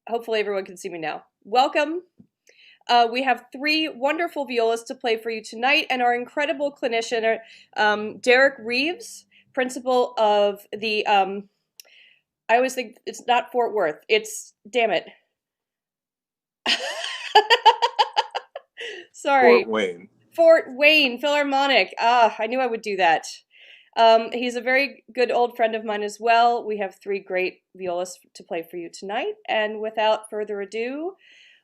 Hopefully everyone can see me now. Welcome. We have three wonderful violas to play for you tonight, and our incredible clinician, Derek Reeves, principal of the, I always think it's not Fort Worth, it's, damn it. Fort Sorry. Wayne. Fort Wayne Philharmonic. Ah, I knew I would do that. He's a very good old friend of mine as well. We have three great violas to play for you tonight. And without further ado,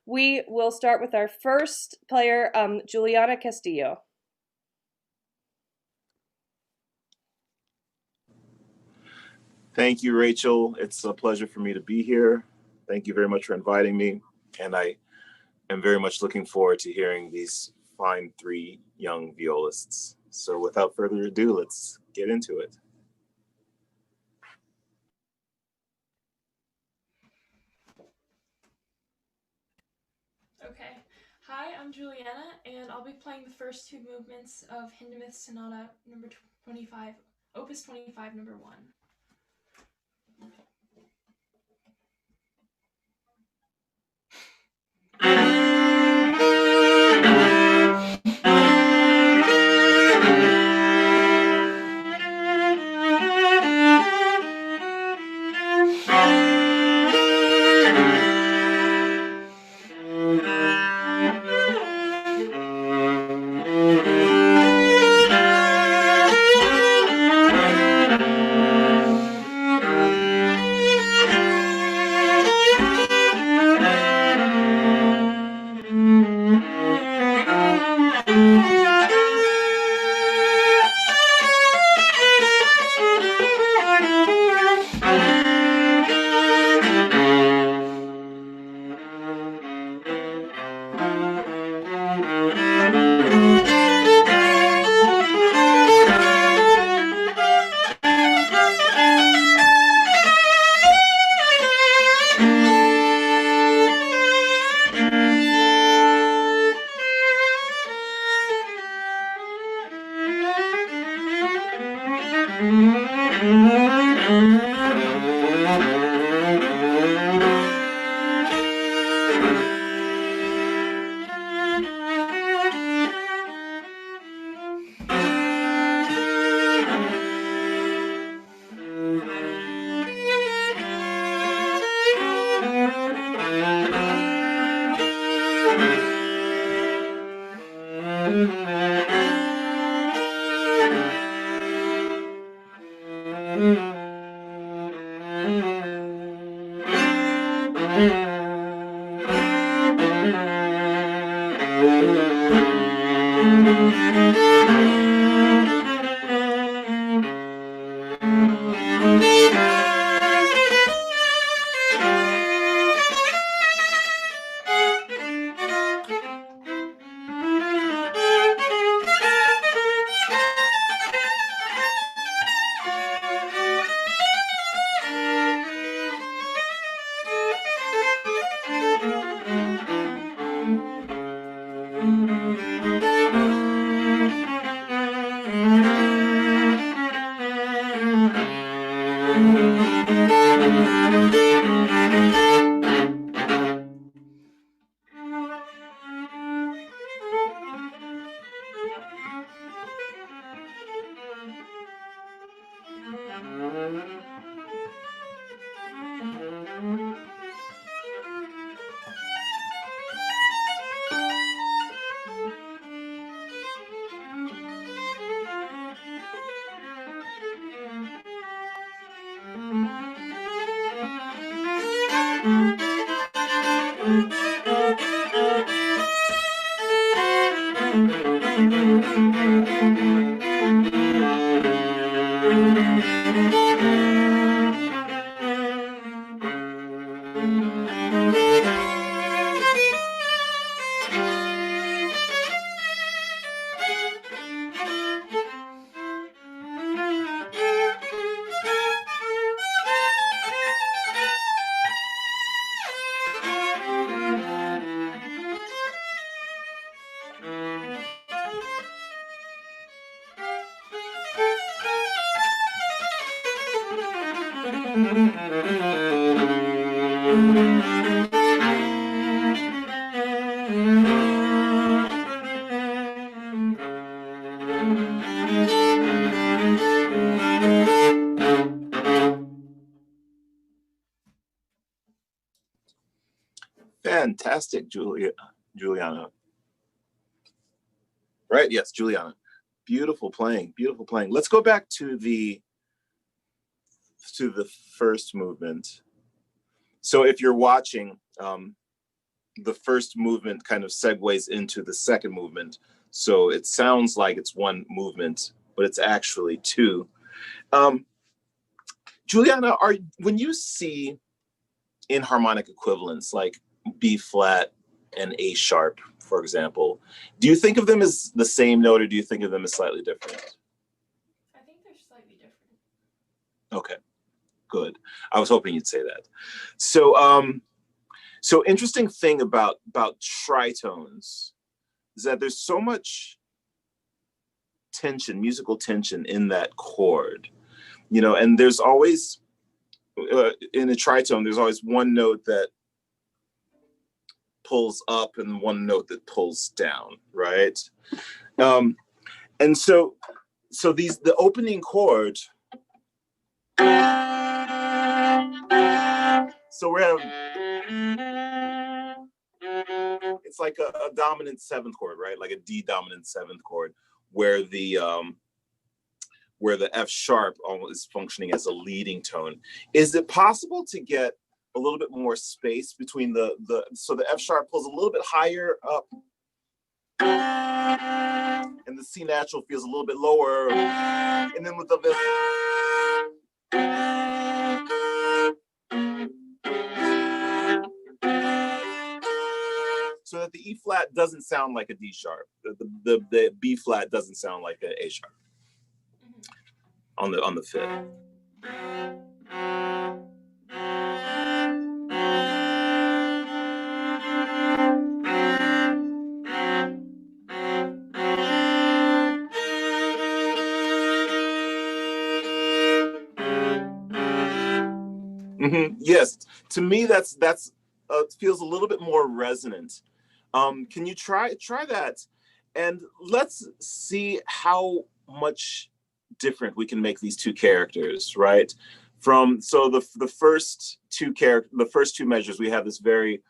we will start with our first player, Juliana Castillo. Thank you, Rachel. It's a pleasure for me to be here. Thank you very much for inviting me. And I am very much looking forward to hearing these fine three young violists. So without further ado, let's get into it. Okay. Hi, I'm Juliana, and I'll be playing the first two movements of Hindemith Sonata number 25, Opus 25, number 1. Fantastic, Juliana. Right, yes, Juliana. Beautiful playing, beautiful playing. Let's go back to the first movement. So if you're watching, the first movement kind of segues into the second movement. So it sounds like it's one movement, but it's actually two. Juliana, when you see inharmonic equivalents like B flat and A sharp, for example, do you think of them as the same note or do you think of them as slightly different? I think they're slightly different. Okay, good. I was hoping you'd say that. So, so interesting thing about tritones is that there's so much tension, musical tension in that chord, you know, and there's always, in a tritone, there's always one note that pulls up and one note that pulls down, right? And so the opening chord, so we're having, it's like a dominant seventh chord, right? Like a D dominant seventh chord, where the F sharp is functioning as a leading tone. Is it possible to get a little bit more space between so the F sharp pulls a little bit higher up and the C natural feels a little bit lower, and then with the so that the E flat doesn't sound like a D sharp, the B flat doesn't sound like an A sharp on the fifth. Yes, to me that's feels a little bit more resonant. Can you try that, and let's see how much different we can make these two characters, right? So the first two measures, we have this very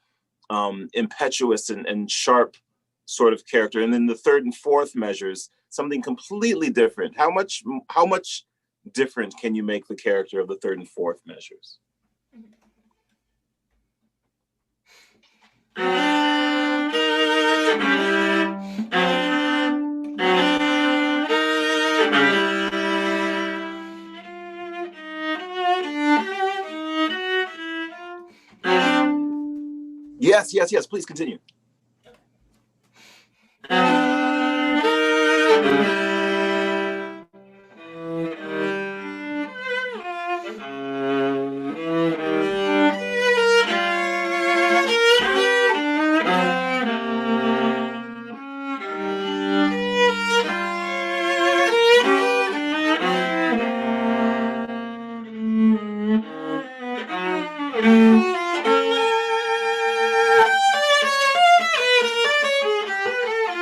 impetuous and sharp sort of character, and then the third and fourth measures, something completely different. How much different can you make the character of the third and fourth measures? Yes, please continue.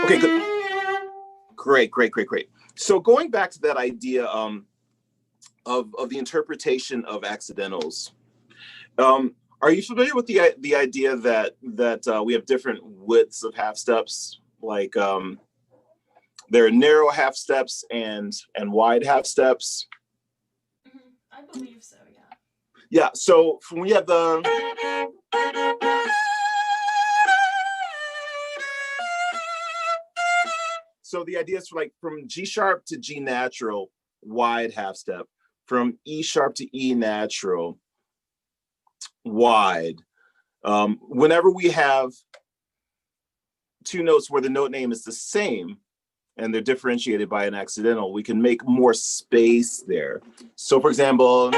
Okay, good. Great. So going back to that idea of the interpretation of accidentals, are you familiar with the idea that we have different widths of half steps? Like there are narrow half steps and wide half steps. I believe so. Yeah. Yeah. So when we have the So the idea is like from G sharp to G natural, wide half step. From E sharp to E natural, wide. Whenever we have two notes where the note name is the same and they're differentiated by an accidental, we can make more space there. So for example,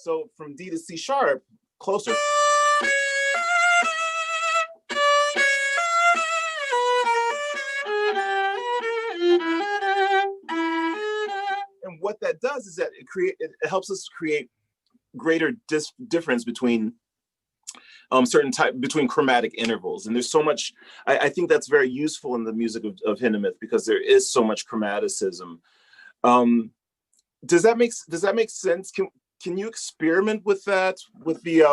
so from D to C sharp, closer. And what that does is that it helps us create greater difference between between chromatic intervals. And there's so much, I think that's very useful in the music of Hindemith because there is so much chromaticism. does that make sense? Can you experiment with that, with the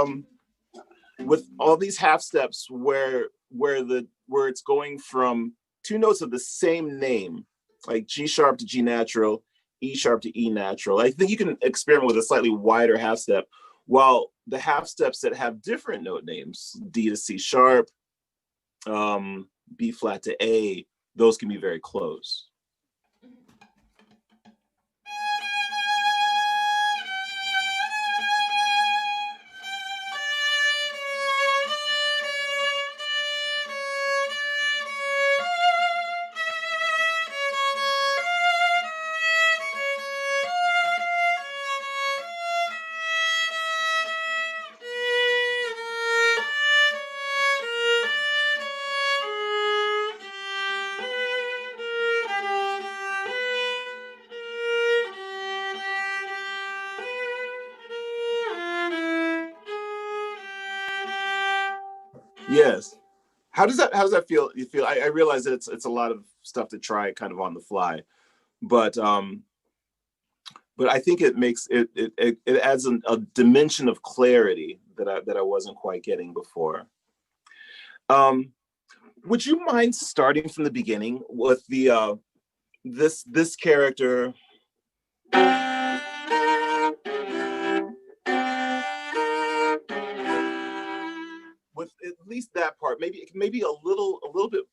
with all these half steps where it's going from two notes of the same name, like G sharp to G natural, E sharp to E natural. I think you can experiment with a slightly wider half step, while the half steps that have different note names, D to C sharp, B flat to A, those can be very close. Yes. How does that feel? You feel I realize that it's a lot of stuff to try kind of on the fly, but I think it makes it adds a dimension of clarity that I wasn't quite getting before. Would you mind starting from the beginning with the this character? With at least that part, maybe a little bit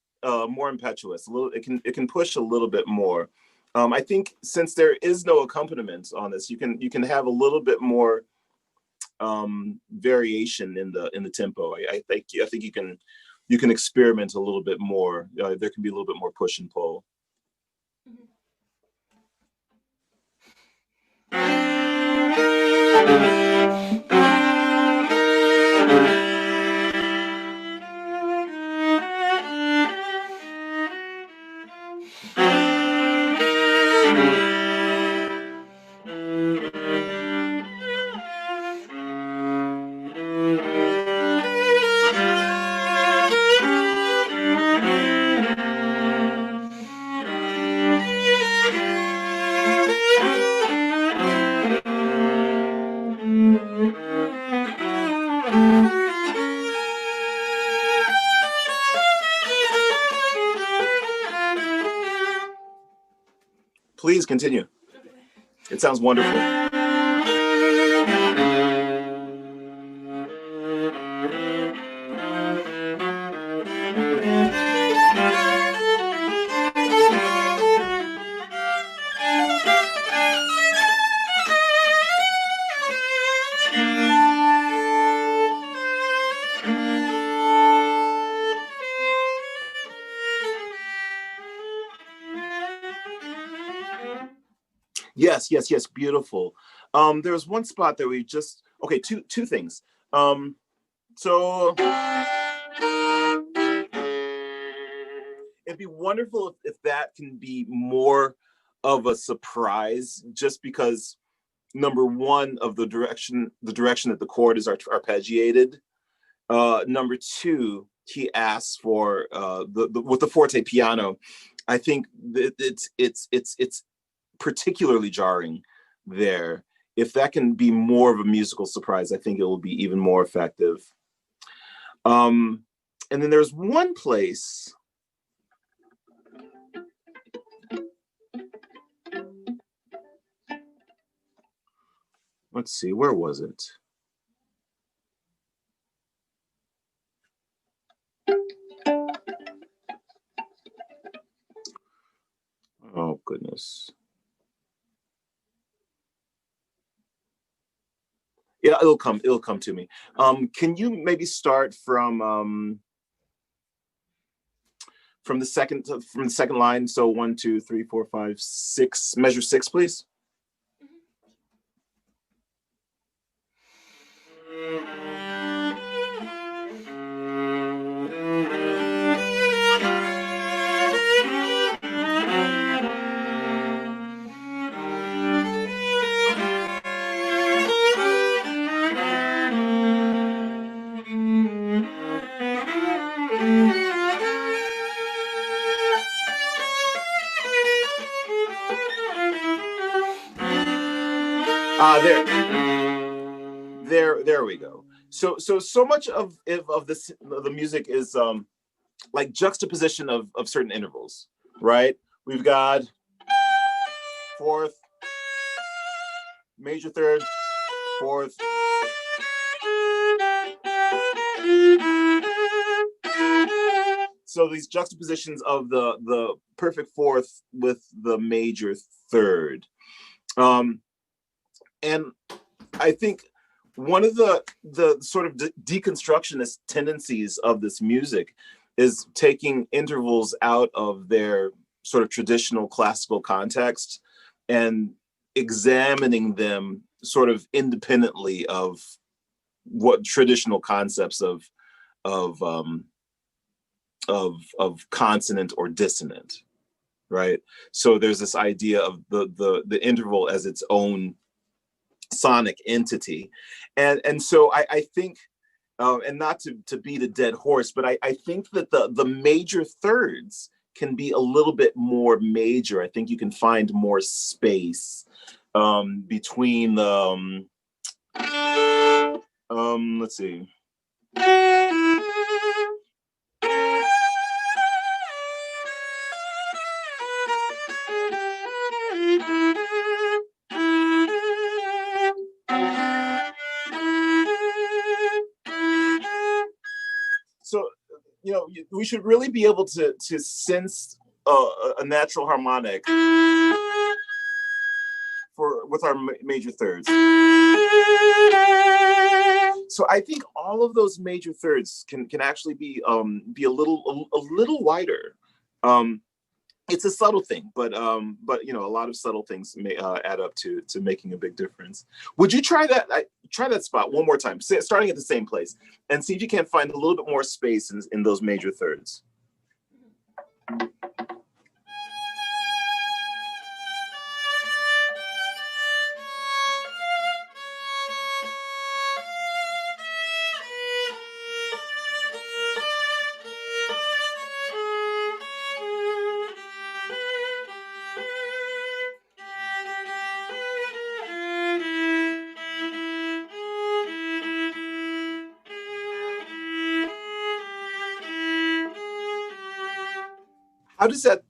more impetuous. A little, it can push a little bit more. I think since there is no accompaniment on this, you can have a little bit more variation in the tempo. I think you can experiment a little bit more. There can be a little bit more push and pull. Please continue. It sounds wonderful. Yes, beautiful. There's one spot that we just, okay, two things. So it'd be wonderful if that can be more of a surprise, just because number one of the direction that the chord is arpeggiated. Number two, he asks for the with the forte piano. I think that it's particularly jarring there. If that can be more of a musical surprise, I think it will be even more effective. And then there's one place. Let's see, where was it? Oh, goodness. Yeah, it'll come to me. Can you maybe start from the second line? So 1, 2, 3, 4, 5, 6, measure 6, please. There we go. So much of the music is like juxtaposition of certain intervals, right? We've got fourth, major third, fourth. So these juxtapositions of the perfect fourth with the major third. And I think one of the sort of deconstructionist tendencies of this music is taking intervals out of their sort of traditional classical context and examining them sort of independently of what traditional concepts of consonant or dissonant, right? So there's this idea of the interval as its own sonic entity, and so I think, and not to beat a dead horse, but I think that the major thirds can be a little bit more major. I think you can find more space between the let's see. So, we should really be able to sense a natural harmonic with our major thirds. So I think all of those major thirds can actually be a little wider. It's a subtle thing, but a lot of subtle things may add up to making a big difference. Would you try that? Try that spot one more time, starting at the same place, and see if you can't find a little bit more space in those major thirds.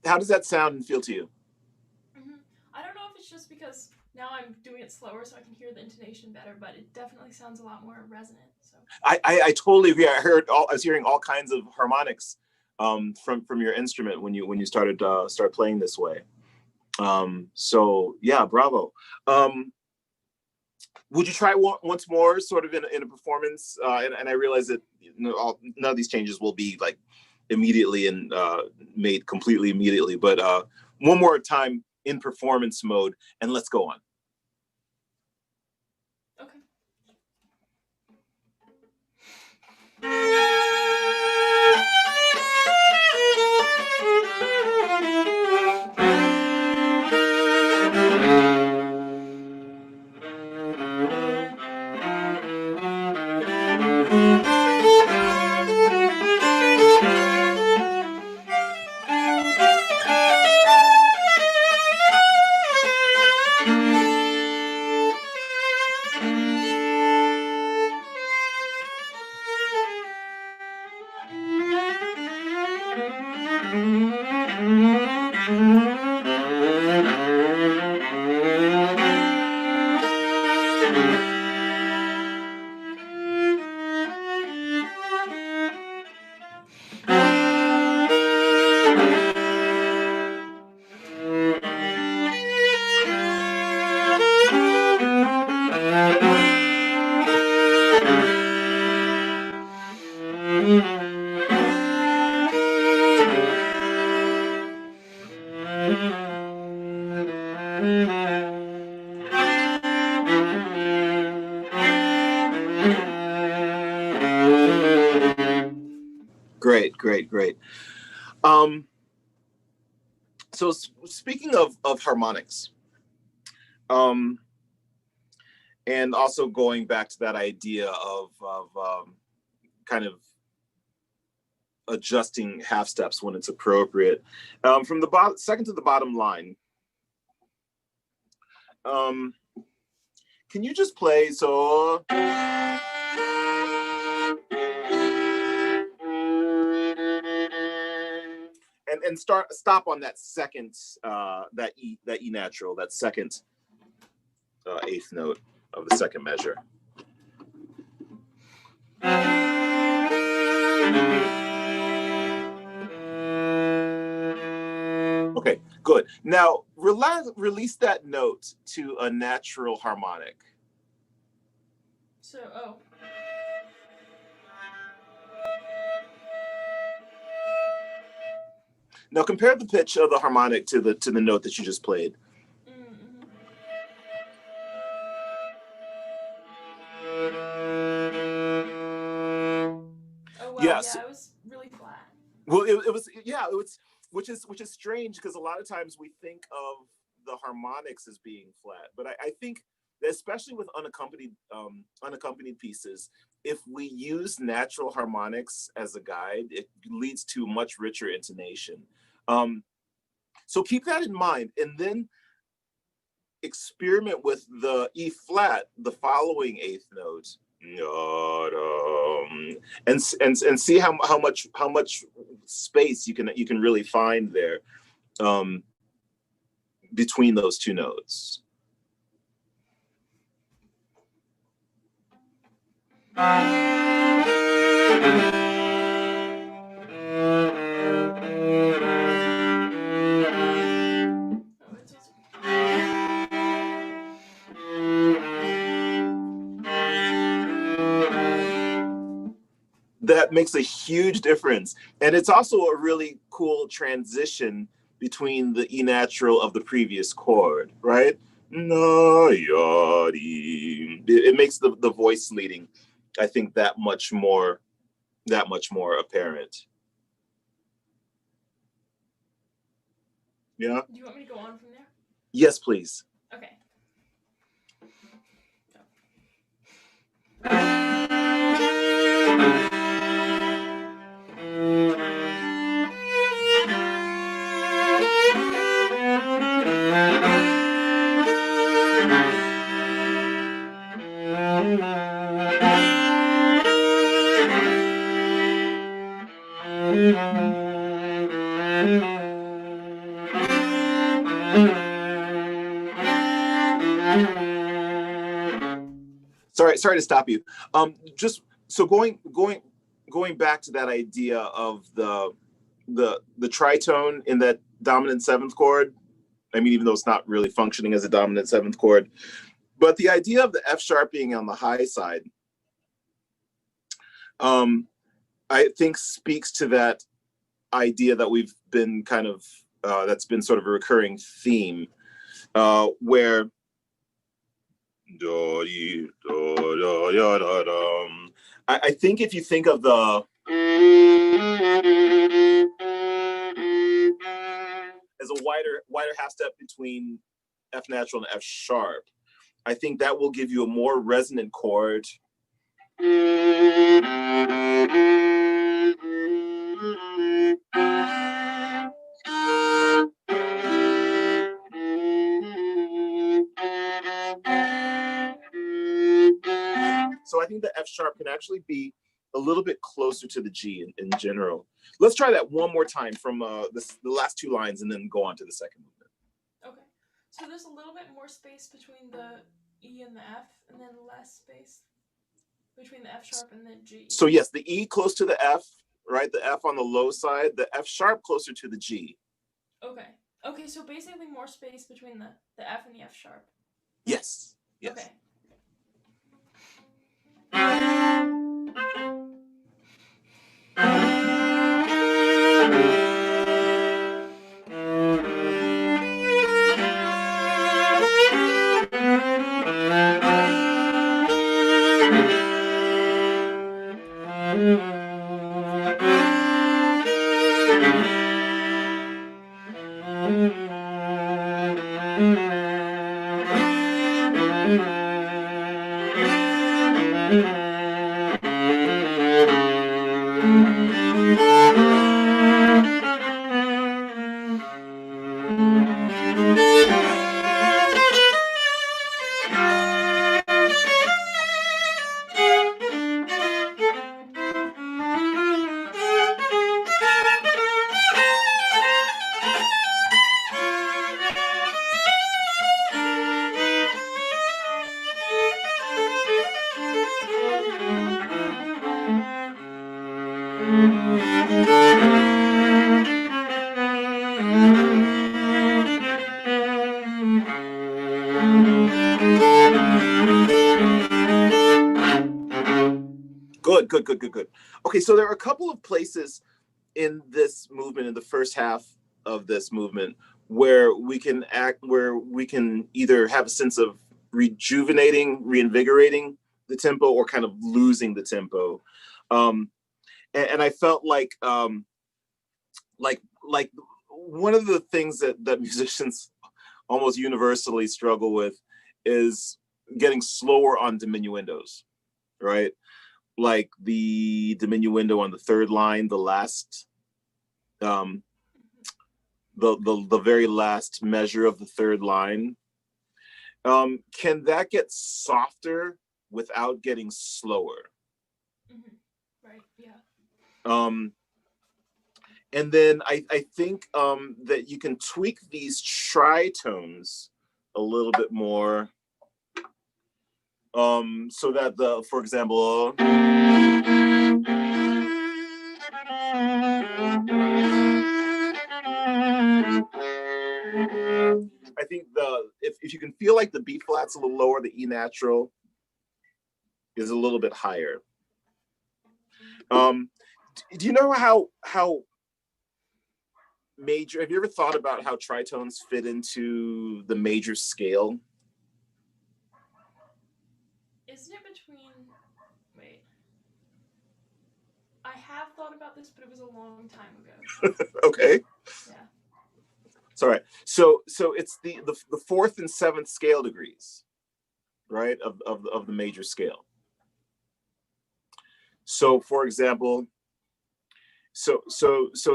How does that sound and feel to you? I don't know if it's just because now I'm doing it slower so I can hear the intonation better, but it definitely sounds a lot more resonant. So I totally agree. I was hearing all kinds of harmonics from your instrument when you started playing this way. So yeah, bravo. Would you try once more, sort of in a performance? And I realize that none of these changes will be like immediately and made completely immediately, but one more time in performance mode, and let's go on. Okay. Great. So speaking of harmonics, and also going back to that idea of kind of adjusting half steps when it's appropriate, from the second to the bottom line, can you just play so? And stop on that second that E natural, that second eighth note of the second measure. Okay, good. Now release that note to a natural harmonic. So, oh. Now compare the pitch of the harmonic to the note that you just played. Mm-hmm. Oh wow, Yes. yeah, it was really flat. Well, it was, which is strange because a lot of times we think of the harmonics as being flat, but I think that especially with unaccompanied pieces, if we use natural harmonics as a guide, it leads to much richer intonation. So keep that in mind, and then experiment with the E flat, the following eighth note, and see how much space you can really find there between those two notes. That makes a huge difference. And it's also a really cool transition between the E natural of the previous chord, right? It makes the voice leading, I think, that much more apparent. Yeah? Do you want me to go on from there? Yes, please. Okay. Sorry to stop you. Just so going back to that idea of the tritone in that dominant seventh chord. I mean, even though it's not really functioning as a dominant seventh chord, but the idea of the F sharp being on the high side, I think speaks to that idea that we've been kind of that's been sort of a recurring theme, where I think if you think of the as a wider half step between F natural and F sharp, I think that will give you a more resonant chord. So I think the F sharp can actually be a little bit closer to the G in general. Let's try that one more time from the last two lines and then go on to the second movement. Okay. So there's a little bit more space between the E and the F, and then less space between the F sharp and the G. So yes, the E close to the F, right? The F on the low side, the F sharp closer to the G. Okay. Okay, so basically more space between the F and the F sharp. Yes. Yes. Okay. Good. Okay, so there are a couple of places in this movement, in the first half of this movement, where we can either have a sense of reinvigorating the tempo, or kind of losing the tempo. And I felt like one of the things that musicians almost universally struggle with is getting slower on diminuendos, right? Like the diminuendo on the third line, the last, the very last measure of the third line. Can that get softer without getting slower? Mm-hmm. Right. Yeah. And then I think that you can tweak these tritones a little bit more, so that for example, I think if you can feel like the B flat's a little lower, the E natural is a little bit higher. Do you know how major? Have you ever thought about how tritones fit into the major scale? Isn't it between? Wait. I have thought about this, but it was a long time ago. Okay. Yeah. It's all right. So it's the fourth and seventh scale degrees, right, of the major scale. So for example, so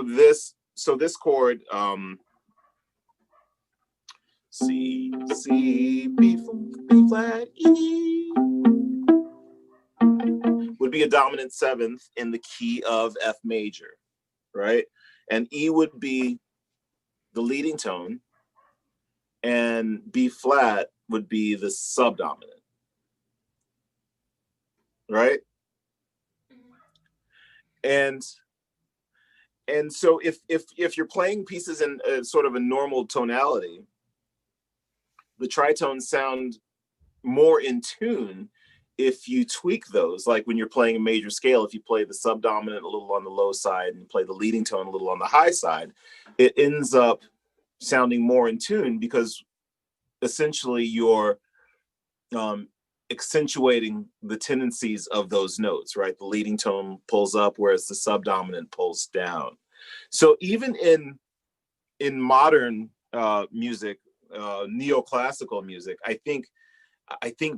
this chord, C B flat E, would be a dominant seventh in the key of F major, right? And E would be the leading tone, and B flat would be the subdominant, right? Mm-hmm. And so if you're playing pieces in sort of a normal tonality, the tritones sound more in tune if you tweak those. Like when you're playing a major scale, if you play the subdominant a little on the low side and play the leading tone a little on the high side, it ends up sounding more in tune, because essentially you're accentuating the tendencies of those notes, right? The leading tone pulls up, whereas the subdominant pulls down. So even in modern music, neoclassical music, I think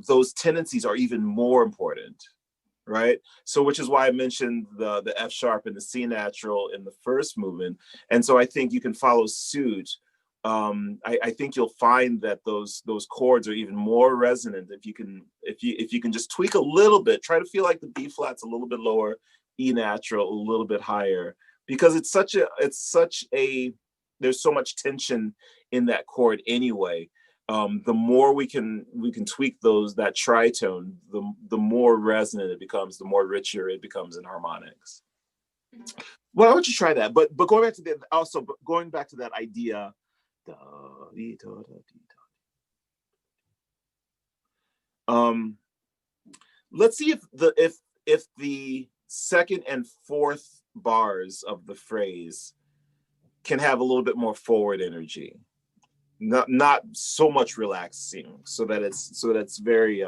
those tendencies are even more important, right? So which is why I mentioned the F sharp and the C natural in the first movement. And so I think you can follow suit. I think you'll find that those chords are even more resonant if you can just tweak a little bit, try to feel like the B flat's a little bit lower, E natural a little bit higher, because there's so much tension in that chord anyway. The more we can tweak that tritone, the more resonant it becomes, the more richer it becomes in harmonics. Mm-hmm. Well, why don't you try that? But going back to that idea. Let's see if the second and fourth bars of the phrase can have a little bit more forward energy, not so much relaxing, so that it's very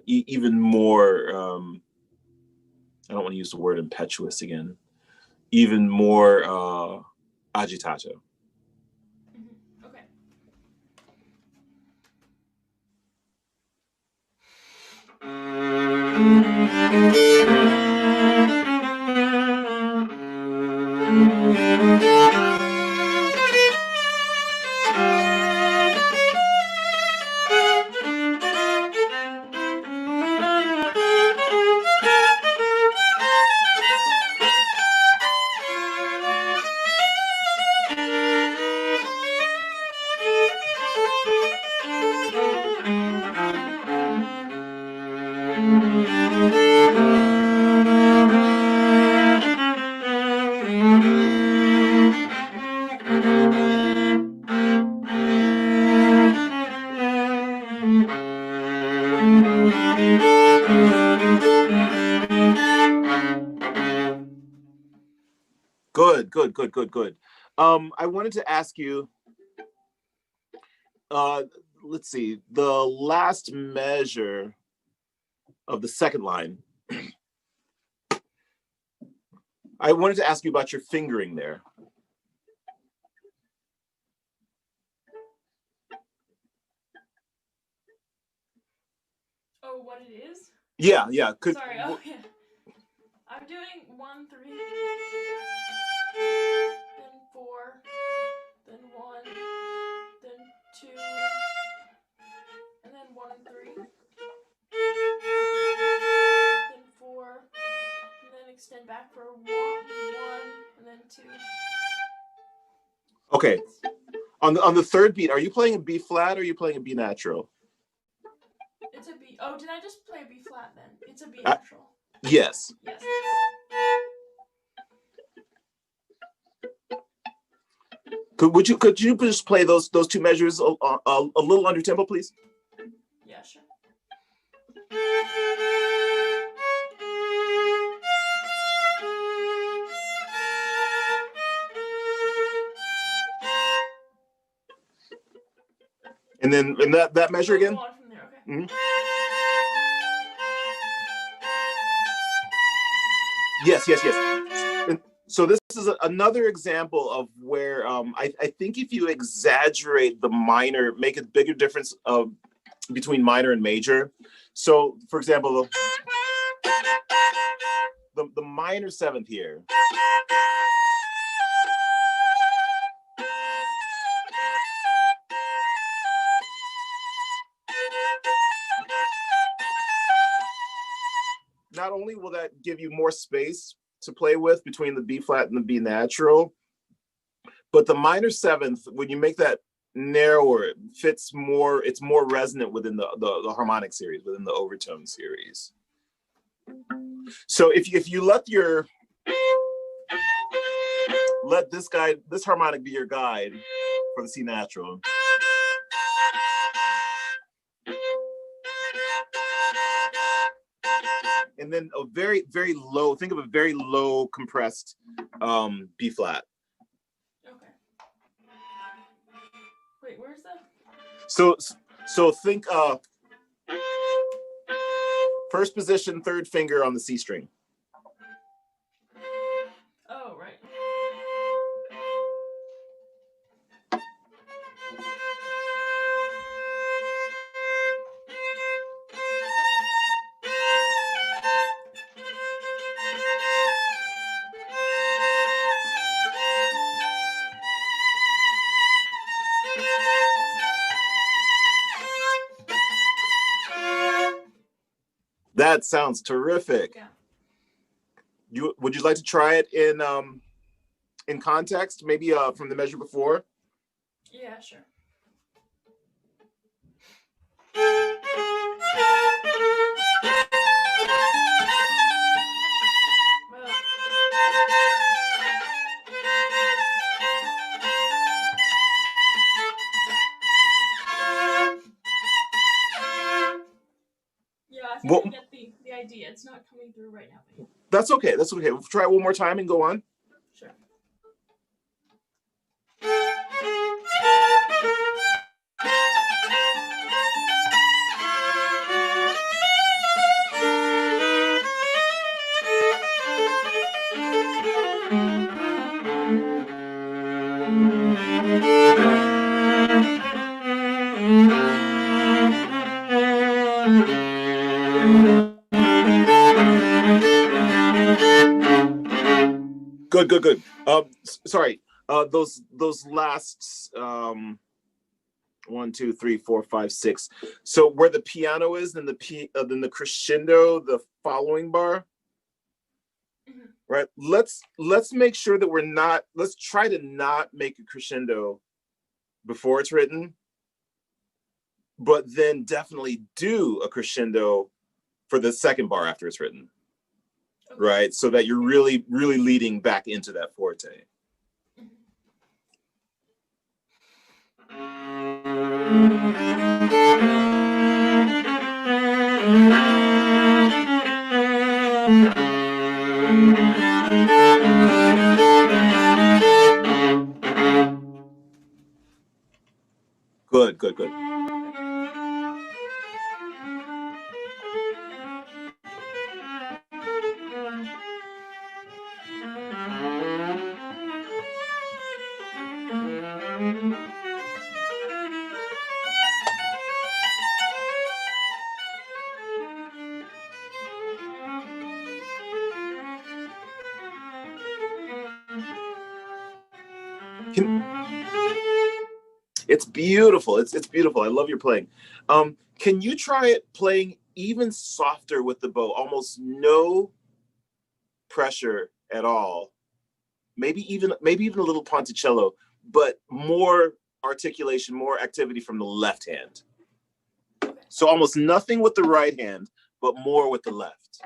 even more, I don't want to use the word impetuous again, even more agitato. Mm-hmm. Okay. good, good, good, good, good. I wanted to ask you, let's see, the last measure of the second line. I wanted to ask you about your fingering there. Oh, what it is? Yeah, yeah. Sorry, oh yeah. I'm doing 1, 3, then 4, then 1, then 2, and then 1 and 3, then 4, and then extend back for 1, and then 2. Okay. On the third beat, are you playing a B flat or are you playing a B natural? It's a B. Oh, did I just play a B flat then? It's a B natural. Yes. Yes. Could you just play those two measures a little under tempo, please? Yeah, sure. And then that measure again. Go on from there, okay. Mm-hmm. Yes, yes, yes. And so this is another example of where I think if you exaggerate the minor, make a bigger difference between minor and major. So, for example, the minor seventh here. Not only will that give you more space to play with between the B flat and the B natural, but the minor seventh, when you make that narrower, it fits more, it's more resonant within the harmonic series, within the overtone series. So if you let this harmonic be your guide for the C natural. And then a very, very low, think of a very low compressed B flat. Okay. Wait, where's the? So think first position, third finger on the C string. Oh, right. That sounds terrific. Yeah. Would you like to try it in context, maybe from the measure before? Yeah, sure. Well. Yeah, I think I get the idea. It's not coming through right now. But... That's okay. That's okay. We'll try it one more time and go on. Sure. Good, good, good. Sorry. Those last 1, 2, 3, 4, 5, 6. So where the piano is, then the crescendo, the following bar. Mm-hmm. Right. Let's make sure that let's try to not make a crescendo before it's written, but then definitely do a crescendo for the second bar after it's written. Okay. Right. So that you're really, really leading back into that forte. It's beautiful. It's beautiful. I love your playing. Can you try it playing even softer with the bow? Almost no pressure at all. Maybe even a little ponticello, but more articulation, more activity from the left hand. So almost nothing with the right hand, but more with the left.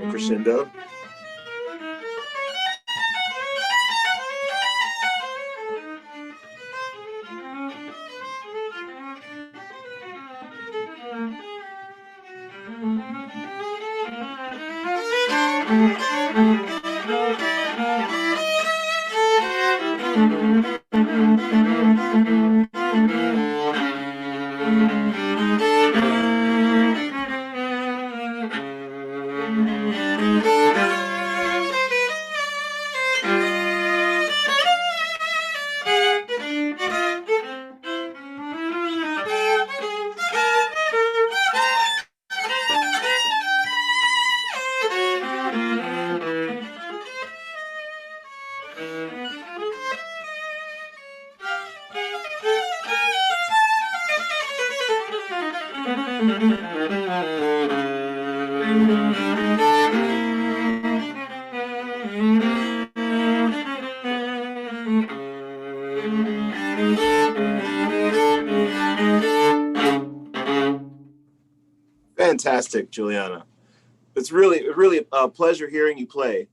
A crescendo. Fantastic, Juliana. It's really a pleasure hearing you play.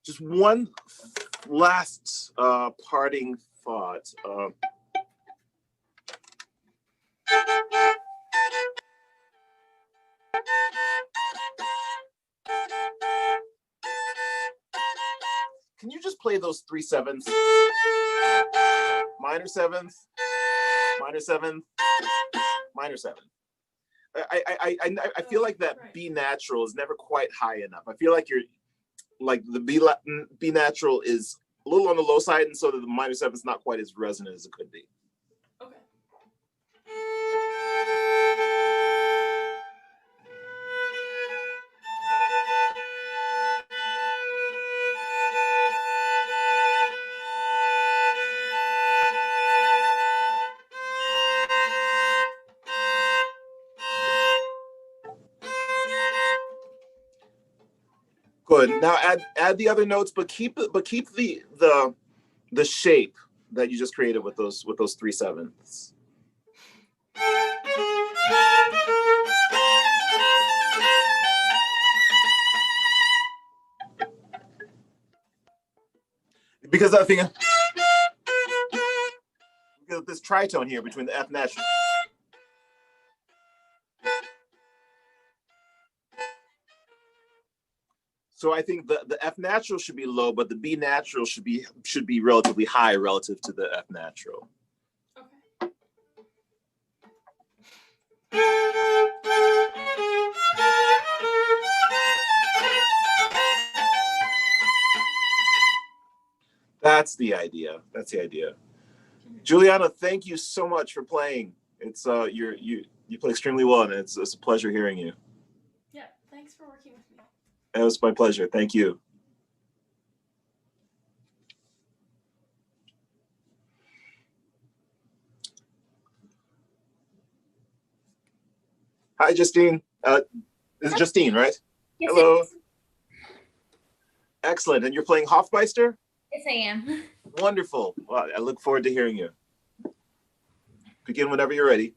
Just one last parting thought. Can you just play those 3 7s? Minor 7th, minor 7th, minor 7th. I feel like that B natural is never quite high enough. I feel like you're like the B natural is a little on the low side, and so that the minor 7th is not quite as resonant as it could be. Okay. Good. Now add the other notes, but keep the shape that you just created with those 3 7ths. Because I think because of this tritone here between the F natural. So I think the F natural should be low, but the B natural should be relatively high relative to the F natural. Okay. That's the idea. That's the idea. Juliana, thank you so much for playing. It's you play extremely well, and it's a pleasure hearing you. Yeah, thanks for working with me. It was my pleasure. Thank you. Hi, Justine. This is Justine, right? Yes, hello. Excellent. And you're playing Hofmeister? Yes, I am. Wonderful. Well, I look forward to hearing you. Begin whenever you're ready.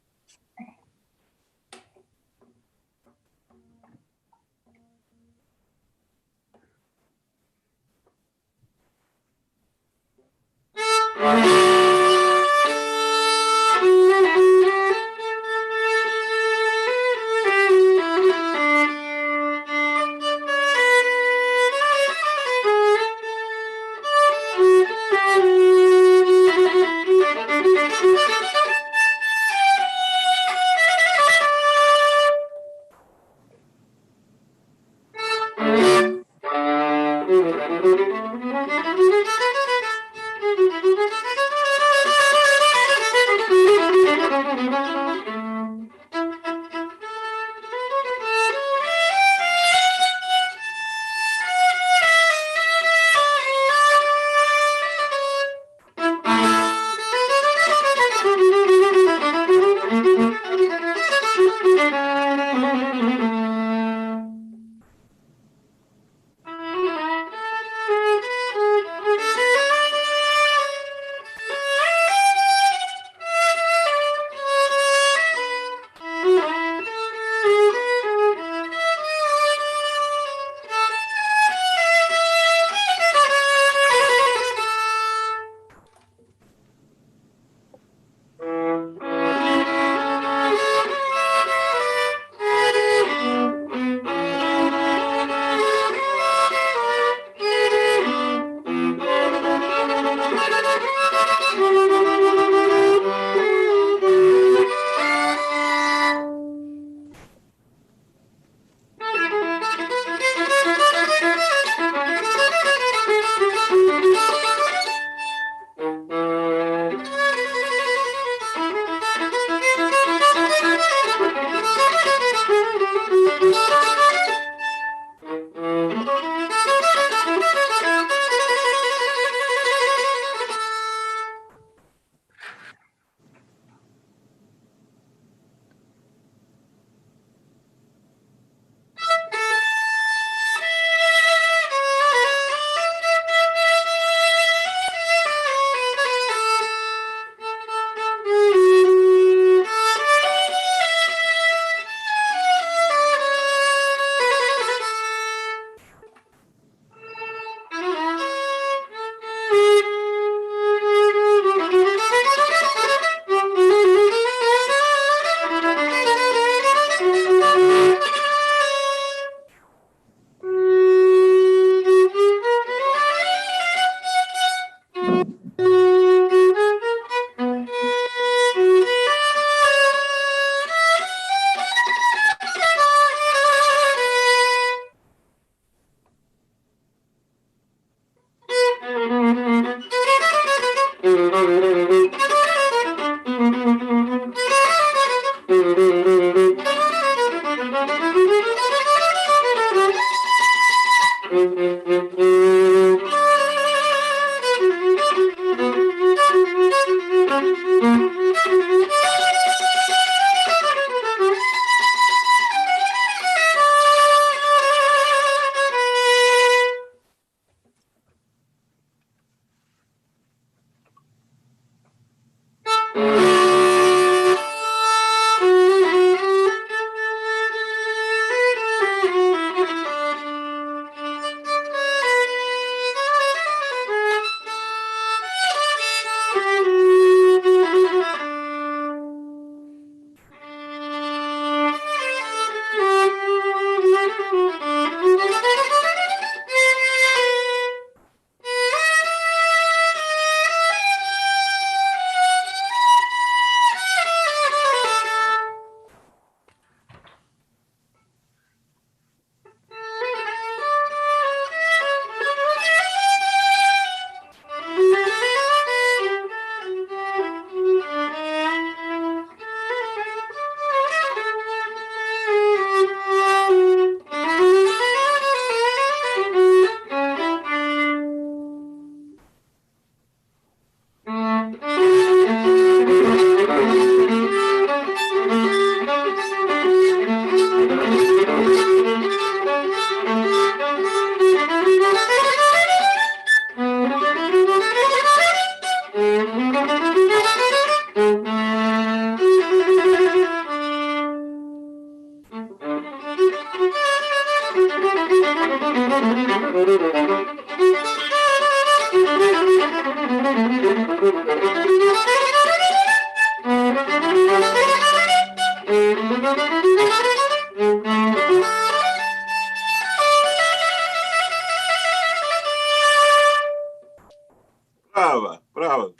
Bravo, bravo.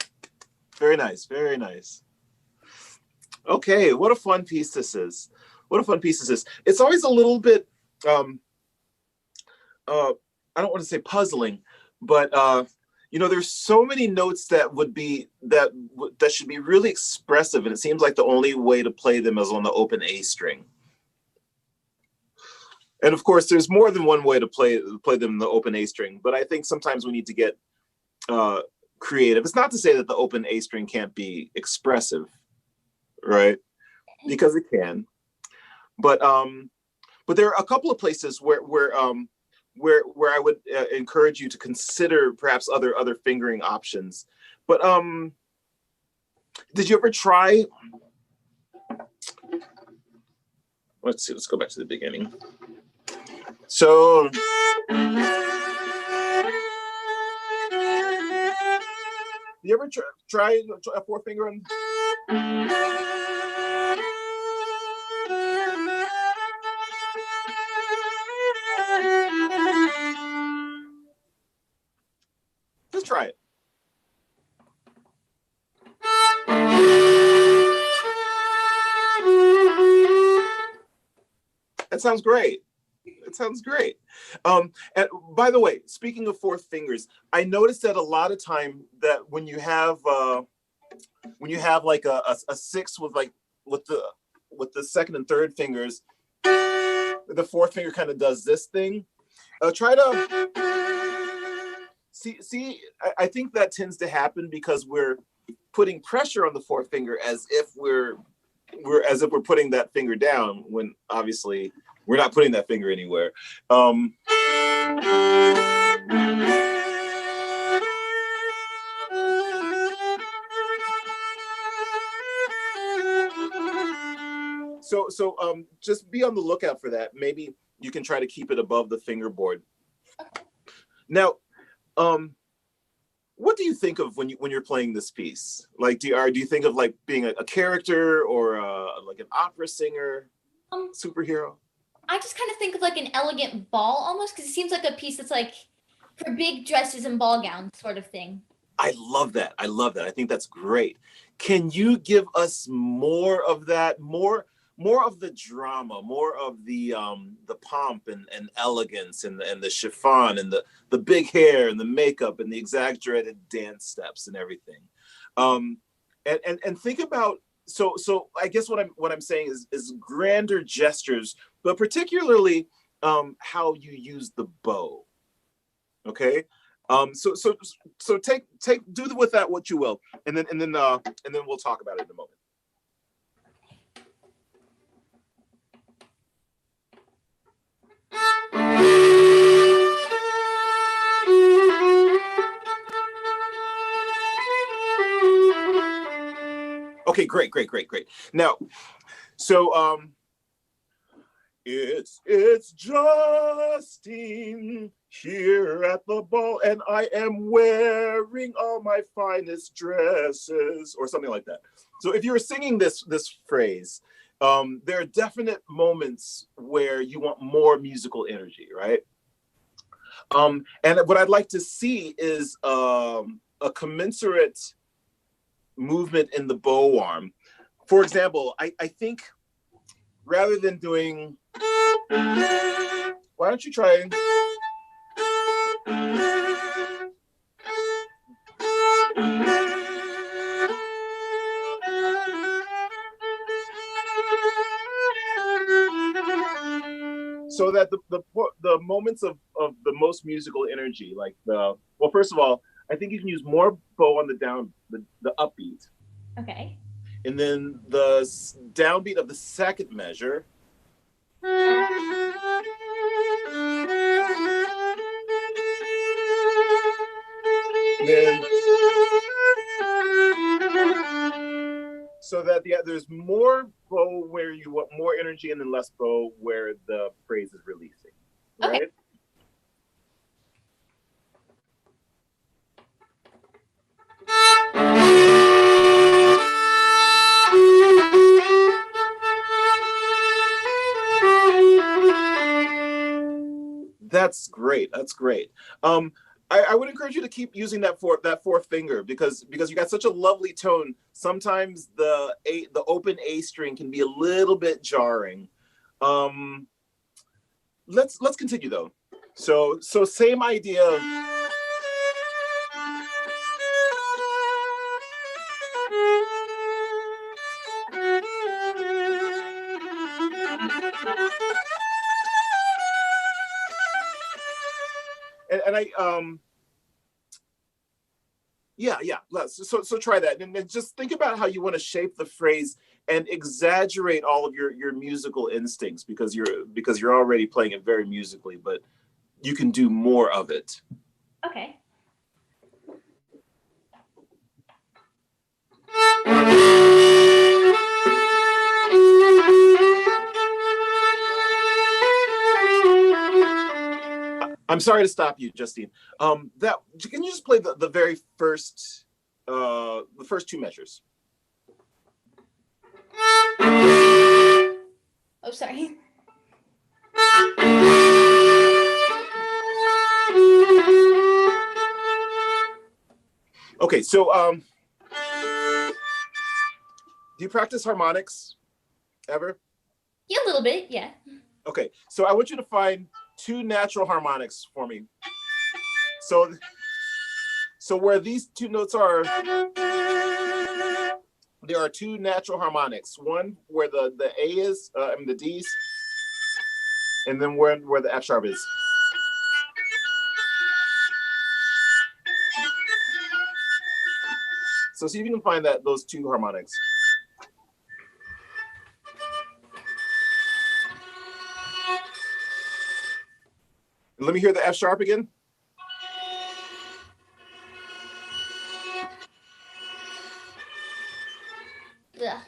Very nice, very nice. Okay, what a fun piece this is. What a fun piece this is. It's always a little bit, I don't want to say puzzling, but you know, there's so many notes that would be that should be really expressive, and it seems like the only way to play them is on the open A string. And of course, there's more than one way to play them in the open A string, but I think sometimes we need to get creative. It's not to say that the open A string can't be expressive, right? Because it can. But there are a couple of places where I would encourage you to consider perhaps other fingering options. But did you ever try? Let's see. Let's go back to the beginning. So. You ever try a four finger on? Let's try it. That sounds great. It sounds great. And by the way, speaking of fourth fingers, I noticed that a lot of time that when you have like a six with the second and third fingers, the fourth finger kind of does this thing. Try to see. I think that tends to happen because we're putting pressure on the fourth finger as if we're putting that finger down when obviously we're not putting that finger anywhere. So just be on the lookout for that. Maybe you can try to keep it above the fingerboard. Now, what do you think of when you're playing this piece? Like, do you think of like being a character or like an opera singer, superhero? I just kind of think of like an elegant ball almost, because it seems like a piece that's like for big dresses and ball gowns sort of thing. I love that. I think that's great. Can you give us more of that? More of the drama, more of the pomp and elegance and the chiffon and the big hair and the makeup and the exaggerated dance steps and everything. And think about so I guess what I'm saying is grander gestures, but particularly how you use the bow. Okay. So take do with that what you will, and then we'll talk about it in a moment. Okay, great. Now, so it's Justine here at the ball, and I am wearing all my finest dresses, or something like that. So if you're singing this phrase, there are definite moments where you want more musical energy, right? And what I'd like to see is a commensurate movement in the bow arm. For example, I think rather than doing, why don't you try? So that the moments of the most musical energy, like well, first of all, I think you can use more bow on the upbeat. Okay. And then the downbeat of the second measure. Then, so that there's more bow where you want more energy, and then less bow where the phrase is releasing. Right? That's great. That's great. I would encourage you to keep using that fourth finger because you got such a lovely tone. Sometimes the open A string can be a little bit jarring. Let's continue though. So same idea. And I yeah. So try that, and then just think about how you want to shape the phrase and exaggerate all of your musical instincts because you're already playing it very musically, but you can do more of it. Okay. I'm sorry to stop you, Justine. That can you just play the very first the first two measures? Oh, sorry. Okay, so do you practice harmonics ever? Yeah, a little bit, yeah. Okay, so I want you to find two natural harmonics for me. So where these two notes are, there are two natural harmonics. One where the A is, the D's, and then where the F sharp is. So see if you can find those two harmonics. Let me hear the F sharp again. Ugh.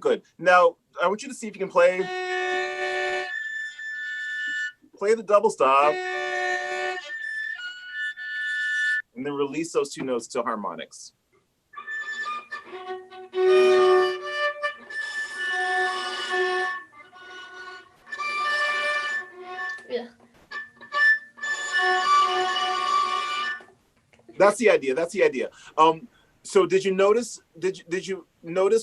Good. Now I want you to see if you can play the double stop, and then release those two notes to harmonics. Yeah. That's the idea. So did you notice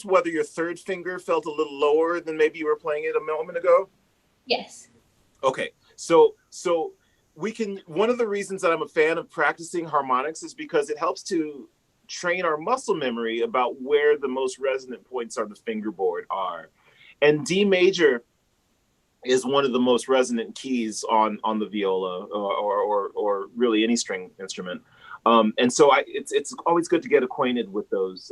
whether your third finger felt a little lower than maybe you were playing it a moment ago? Yes. Okay. So one of the reasons that I'm a fan of practicing harmonics is because it helps to train our muscle memory about where the most resonant points on the fingerboard are. And D major is one of the most resonant keys on the viola or really any string instrument. And so it's always good to get acquainted with those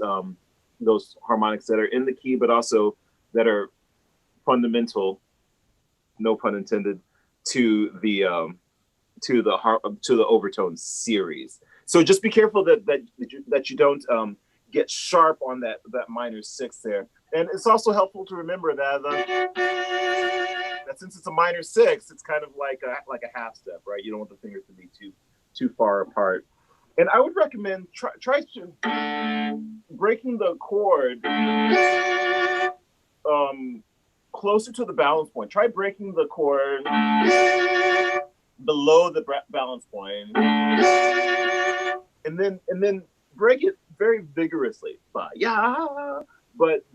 harmonics that are in the key, but also that are fundamental, no pun intended, to the overtone series. So just be careful that you don't get sharp on that minor sixth there. And it's also helpful to remember that since it's a minor sixth, it's kind of like a half step, right? You don't want the fingers to be too far apart. And I would recommend try breaking the chord closer to the balance point. Try breaking the chord below the balance point, and then break it very vigorously. But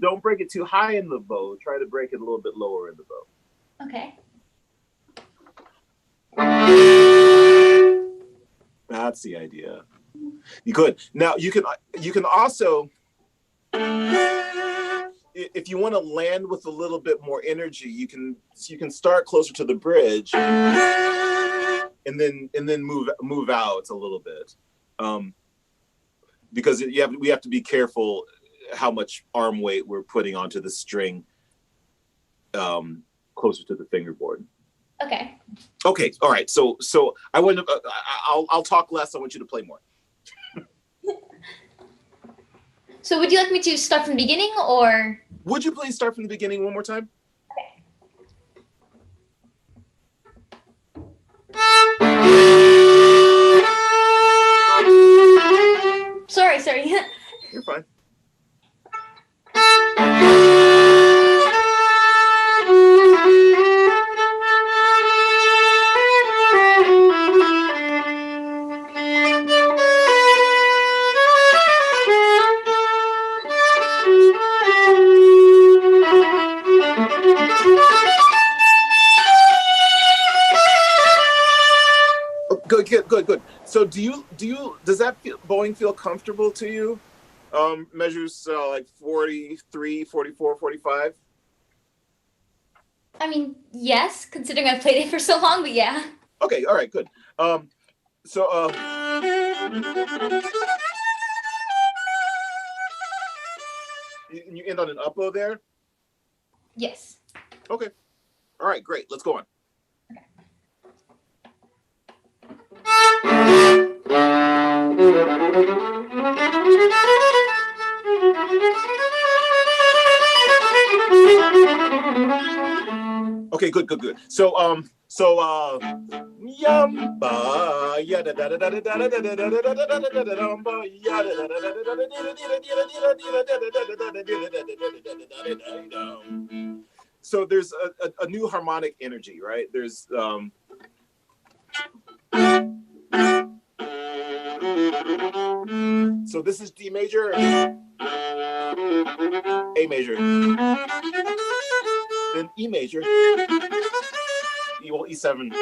don't break it too high in the bow. Try to break it a little bit lower in the bow. Okay. That's the idea. You could. Now you can also, if you want to land with a little bit more energy, you can start closer to the bridge and then move out a little bit, because we have to be careful how much arm weight we're putting onto the string closer to the fingerboard. Okay. Okay. All right. So I'll talk less. I want you to play more. So would you like me to start from the beginning, or? Would you please start from the beginning one more time? Okay. Sorry. You're fine. good. So does that bowing feel comfortable to you? Measures like 43, 44, 45? I mean, yes, considering I've played it for so long, but yeah. Okay, all right, good. So you end on an up bow there? Yes. Okay. All right, great. Let's go on. Okay, good. So yamba yada da da da da da da da da da da da da. So there's a new harmonic energy, right? There's so this is D major, A major, then E major, E7.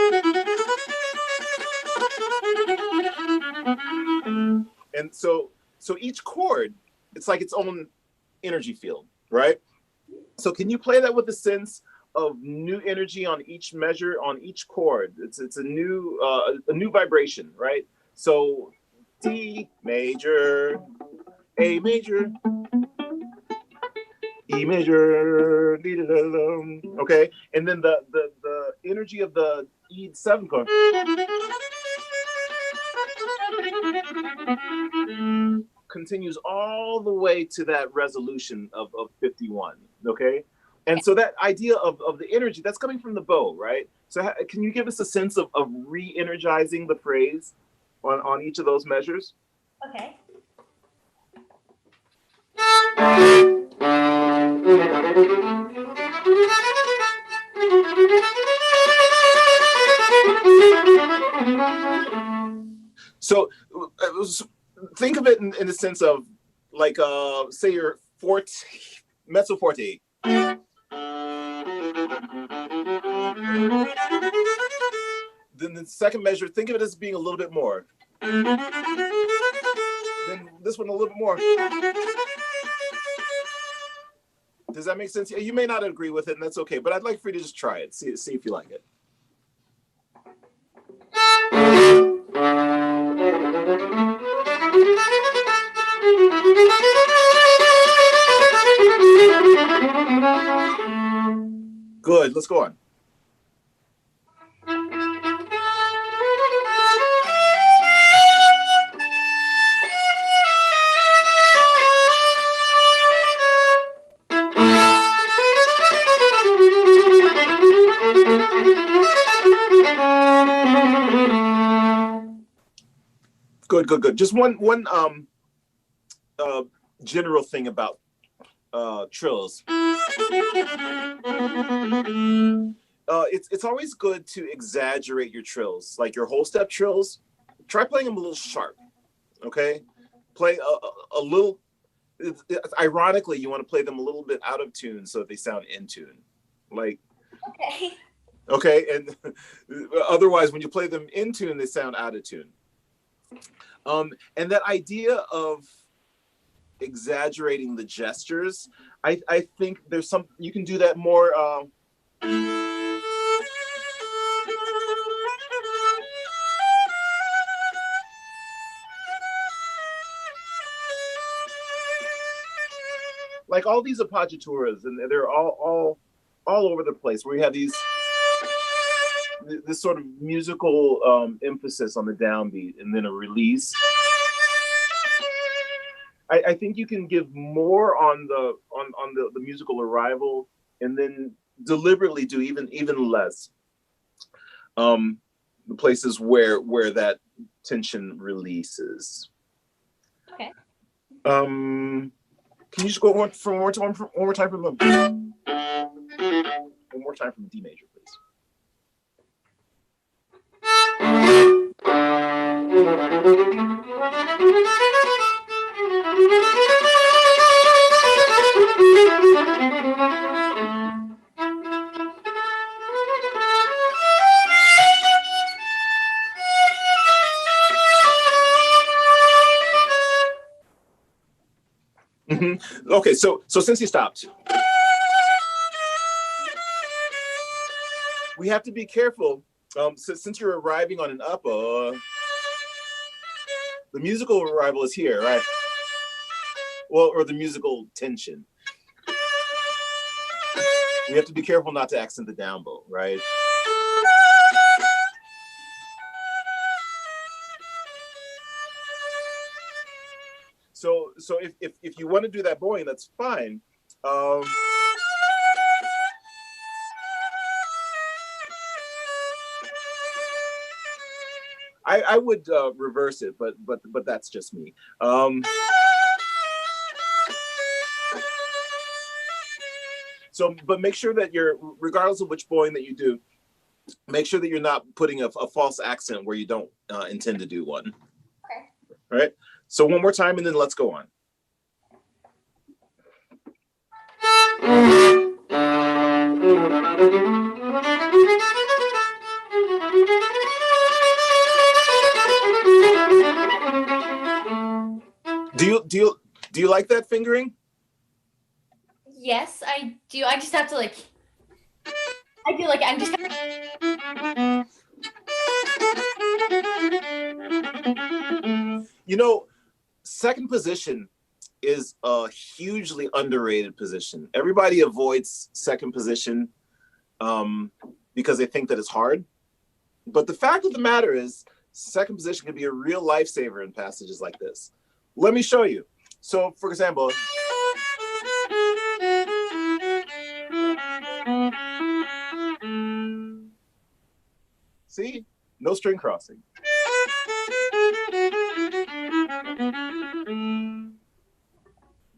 And so each chord, it's like its own energy field, right? So can you play that with a sense of new energy on each measure, on each chord? It's a new vibration, right? So D major, A major, E major, okay, and then the energy of the E7 chord continues all the way to that resolution of 51, okay? And so that idea of the energy, that's coming from the bow, right? So can you give us a sense of re-energizing the phrase on each of those measures? Okay. So think of it in the sense of like, say you're mezzo forte. Then the second measure, think of it as being a little bit more. Then this one a little bit more. Does that make sense? You may not agree with it, and that's okay, but I'd like for you to just try it. See if you like it. Good, let's go on. Good. Just one general thing about trills. It's always good to exaggerate your trills, like your whole step trills. Try playing them a little sharp, okay? Play a little. Ironically, you want to play them a little bit out of tune so that they sound in tune, like. Okay, and otherwise, when you play them in tune, they sound out of tune. And that idea of exaggerating the gestures, I think there's some, you can do that more. Like all these appoggiaturas, and they're all over the place, where you have this sort of musical emphasis on the downbeat and then a release. I think you can give more on the musical arrival, and then deliberately do even less. The places where that tension releases. Okay. Can you just go one more time from D major, please? Okay, so since you stopped, we have to be careful. Since you're arriving on an up, the musical arrival is here, right? Well, or the musical tension. We have to be careful not to accent the down bow, right? So if you want to do that bowing, that's fine. I would reverse it, but that's just me. So, but make sure that you're, regardless of which bowing that you do, make sure that you're not putting a false accent where you don't intend to do one. Okay. All right. So one more time, and then let's go on. Do you like that fingering? Yes, I do. I just have to like. I feel like I'm just. You know, second position is a hugely underrated position. Everybody avoids second position because they think that it's hard. But the fact of the matter is, second position can be a real lifesaver in passages like this. Let me show you. So, for example, see, no string crossing.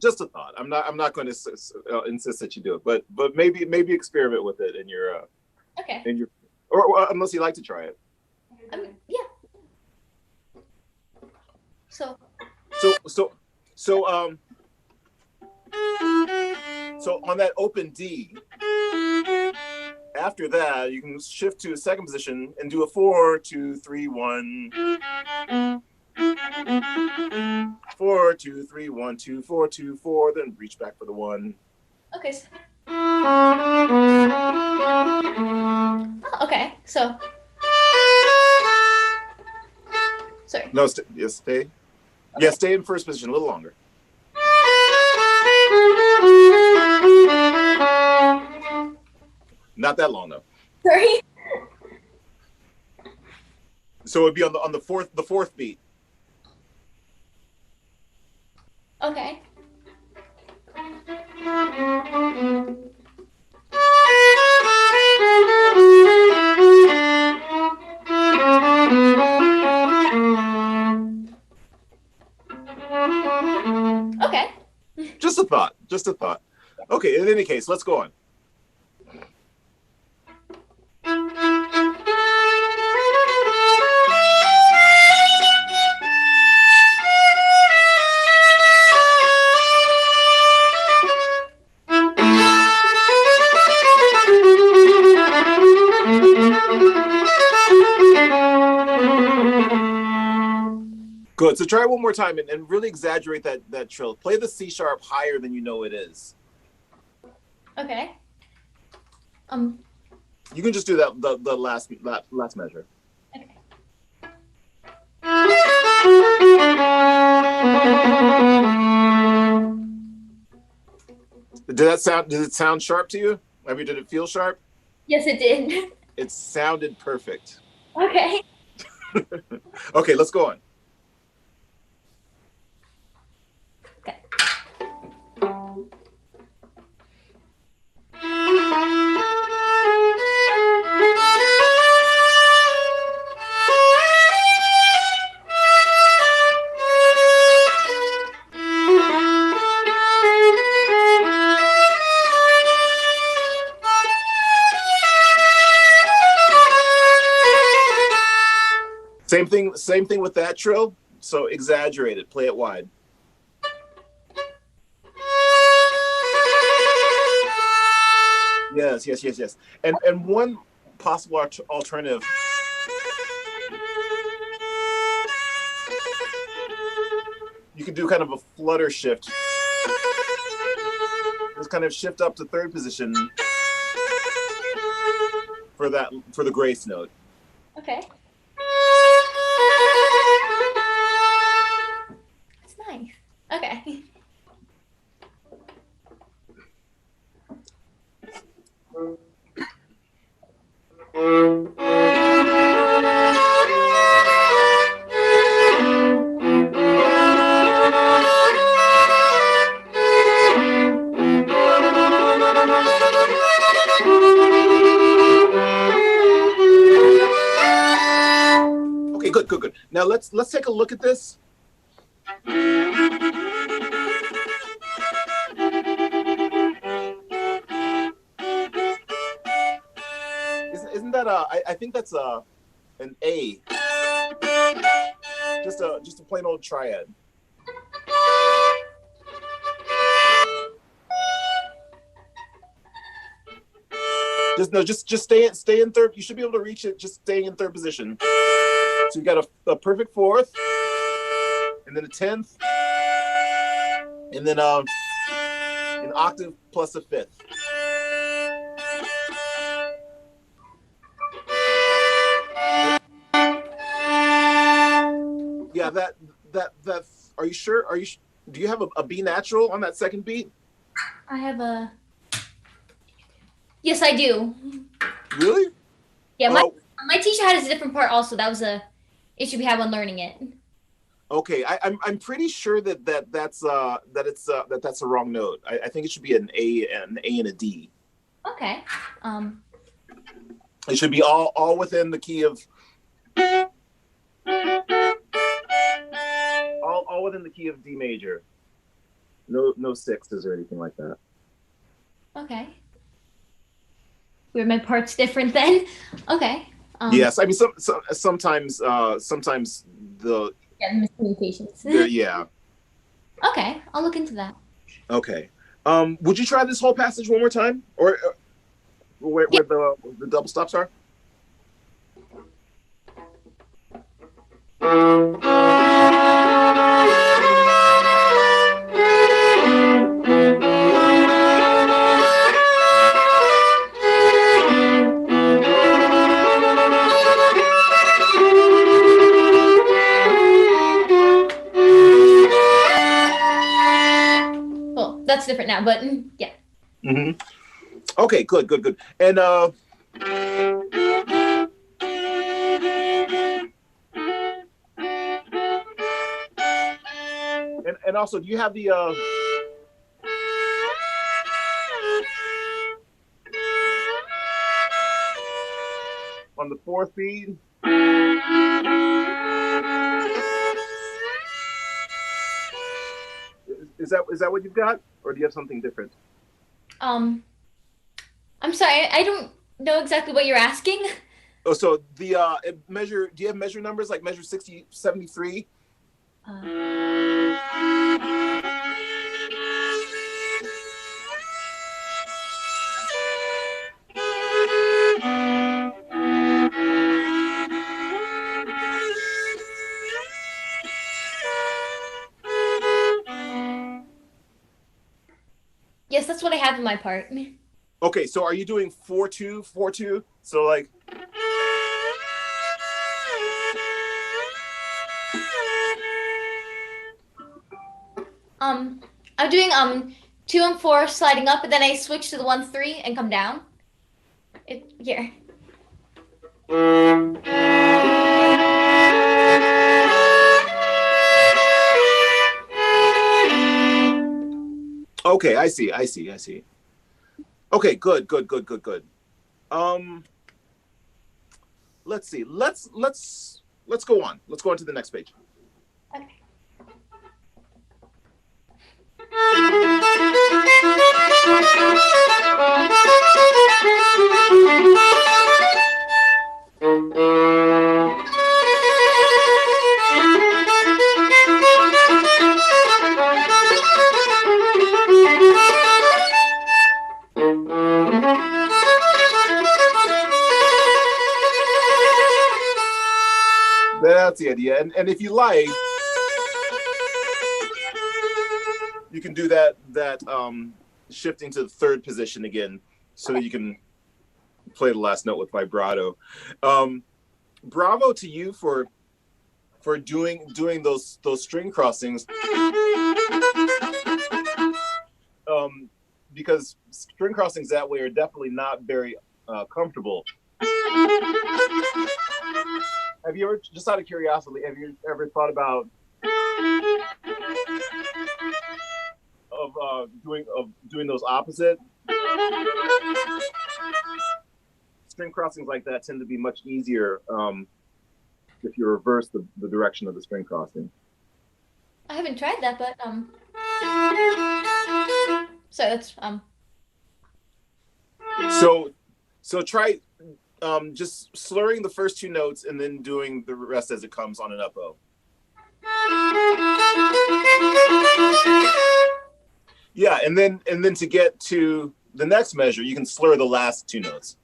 Just a thought. I'm not going to insist that you do it, but maybe experiment with it in your Okay. or unless you like to try it. Yeah. So on that open D, after that you can shift to a second position and do a 4 2 3 1. 4 2 3 1 2 4 2 4. Then reach back for the 1. okay. Oh, okay. So. Sorry. No, yes, stay. Okay. Yeah, stay in first position a little longer. Not that long though. Sorry. So it'd be on the fourth beat. Okay. Okay. Just a thought. Just a thought. Okay, in any case, let's go on. Good. So try it one more time and really exaggerate that trill. Play the C sharp higher than you know it is. Okay. You can just do that the last measure. Okay. Did it sound sharp to you? I mean, did it feel sharp? Yes, it did. It sounded perfect. Okay. Okay, let's go on. Okay. Same thing with that trill. So exaggerate it, play it wide. Yes. And one possible alternative. You could do kind of a flutter shift Just kind of shift up to third position for the grace note. Okay. That's nice. Okay. Okay, good. Now let's take a look at this. Isn't that I think that's an A. Just a plain old triad. Just stay in third. You should be able to reach it just staying in third position. So you got a perfect fourth, and then a 10th, and then an octave plus a fifth. Yeah, that's. Are you sure? Do you have a B natural on that second beat? I have a. Yes, I do. Really? Yeah, my teacher had a different part also. That was a issue we had when learning it. Okay, I'm pretty sure that's a wrong note. I think it should be an A and a D. Okay. It should be all within the key of all within the key of D major. No sixes or anything like that. Okay. Were my parts different then? Okay. Yes, I mean sometimes the miscommunications. yeah. Okay, I'll look into that. Okay. Would you try this whole passage one more time, or where the double stops are? Well, that's different now, but yeah. Mm-hmm. Okay, good. And and also, do you have the on the fourth beat? Is that what you've got, or do you have something different? I'm sorry, I don't know exactly what you're asking. Oh, so the measure. Do you have measure numbers like measure 60, 73? Yes, that's what I have in my part. Okay, so are you doing 4-2, 4-2? So like. I'm doing 2 and 4 sliding up, and then I switch to the 1-3 and come down. Here. Okay, I see. Okay, good. Let's see. Let's go on. Let's go on to the next page. Okay. That's the idea. And if you like, you can do that shifting to the third position again so that you can play the last note with vibrato. Bravo to you for doing those string crossings. Because string crossings that way are definitely not very comfortable. Have you ever, just out of curiosity, have you ever thought about doing those opposite? String crossings like that tend to be much easier if you reverse the direction of the string crossing. I haven't tried that, but so it's So try just slurring the first two notes and then doing the rest as it comes on an up bow. Yeah, and then to get to the next measure, you can slur the last two notes.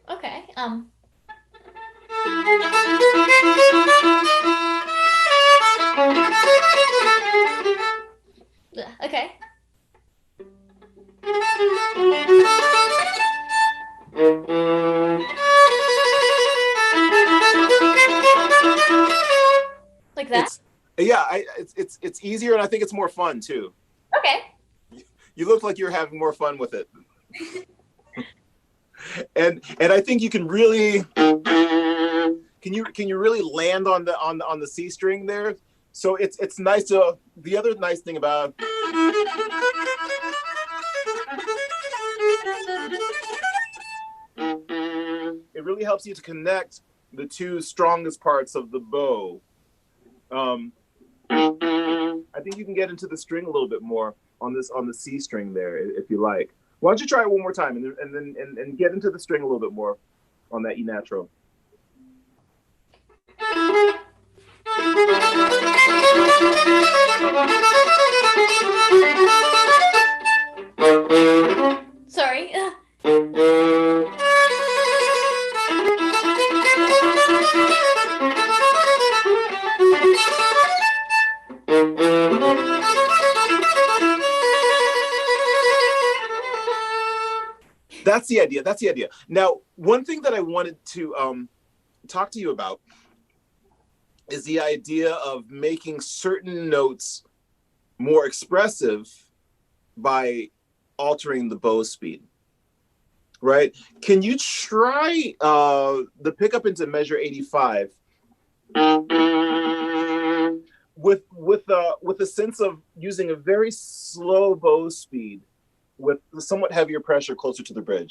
okay. Okay. Like that? It's easier, and I think it's more fun too. Okay. You look like you're having more fun with it. and I think you can really can you really land on the C string there. So it's nice to, the other nice thing about it really helps you to connect the two strongest parts of the bow. I think you can get into the string a little bit more on the C string there if you like. Why don't you try it one more time and get into the string a little bit more on that E natural. Sorry. That's the idea. That's the idea. Now, one thing that I wanted to talk to you about is the idea of making certain notes more expressive by altering the bow speed, right? Can you try the pickup into measure 85 with a sense of using a very slow bow speed with somewhat heavier pressure closer to the bridge?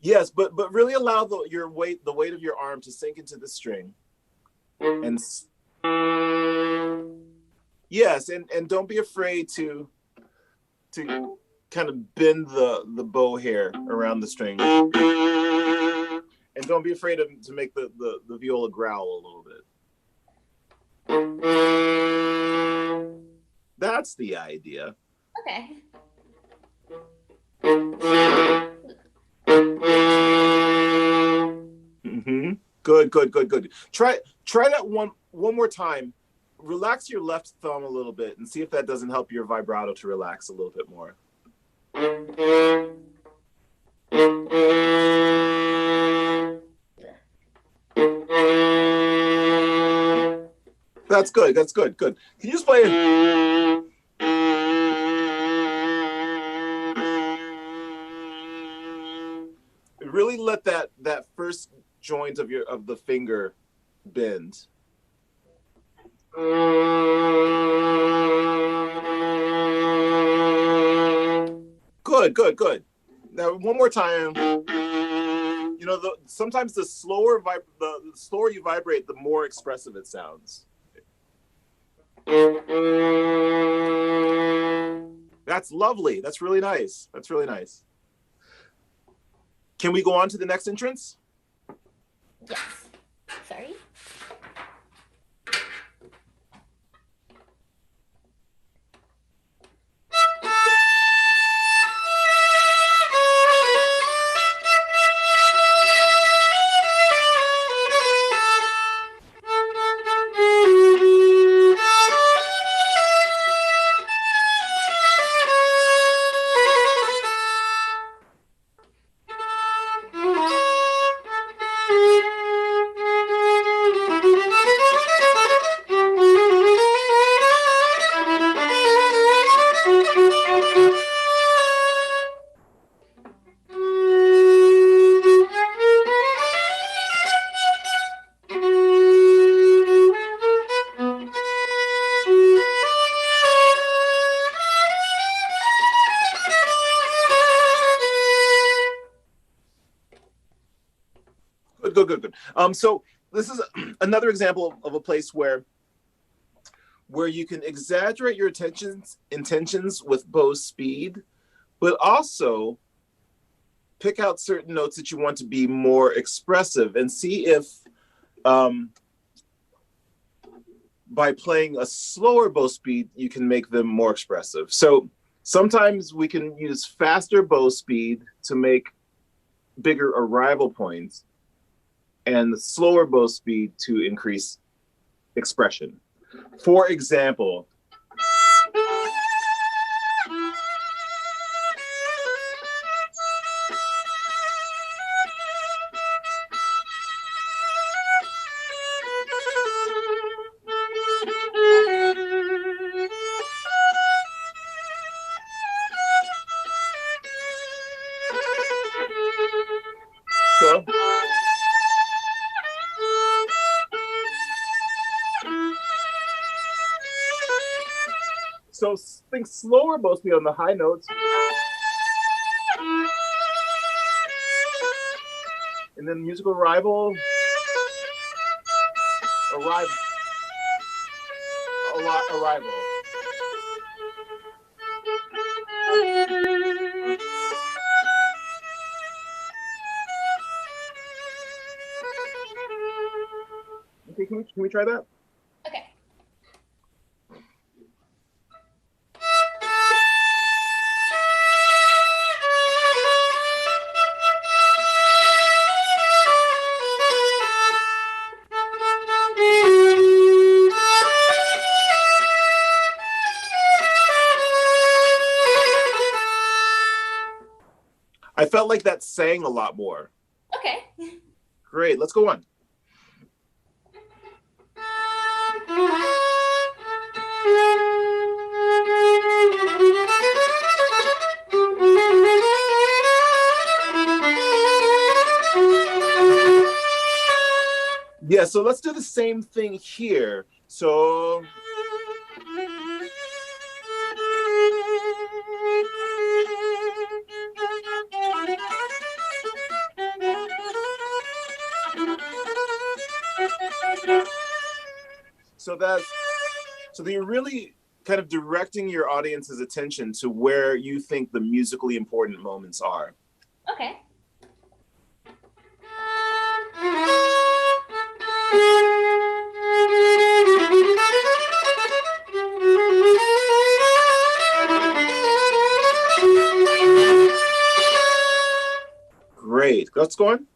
Yes, but really allow the weight of your arm to sink into the string, and yes, and don't be afraid to kind of bend the bow hair around the string, and don't be afraid to make the viola growl a little bit. That's the idea. Okay. Mm-hmm. Good. Try that one more time. Relax your left thumb a little bit and see if that doesn't help your vibrato to relax a little bit more. That's good. Good. Can you just play it? Really let that first joint of the finger bend. Good. Now one more time. You know, sometimes the slower you vibrate, the more expressive it sounds. That's lovely. That's really nice. Can we go on to the next entrance? Yes. Sorry. good. So this is another example of a place where you can exaggerate your intentions with bow speed, but also pick out certain notes that you want to be more expressive, and see if by playing a slower bow speed, you can make them more expressive. So sometimes we can use faster bow speed to make bigger arrival points, and the slower bow speed to increase expression. For example, so think slower bow speed on the high notes, and then musical arrival. Okay, can we try that? Okay. I felt like that sang a lot more. Okay. Great, let's go on. Yeah, so let's do the same thing here. So so you're really kind of directing your audience's attention to where you think the musically important moments are. Okay. Great. Let's go on.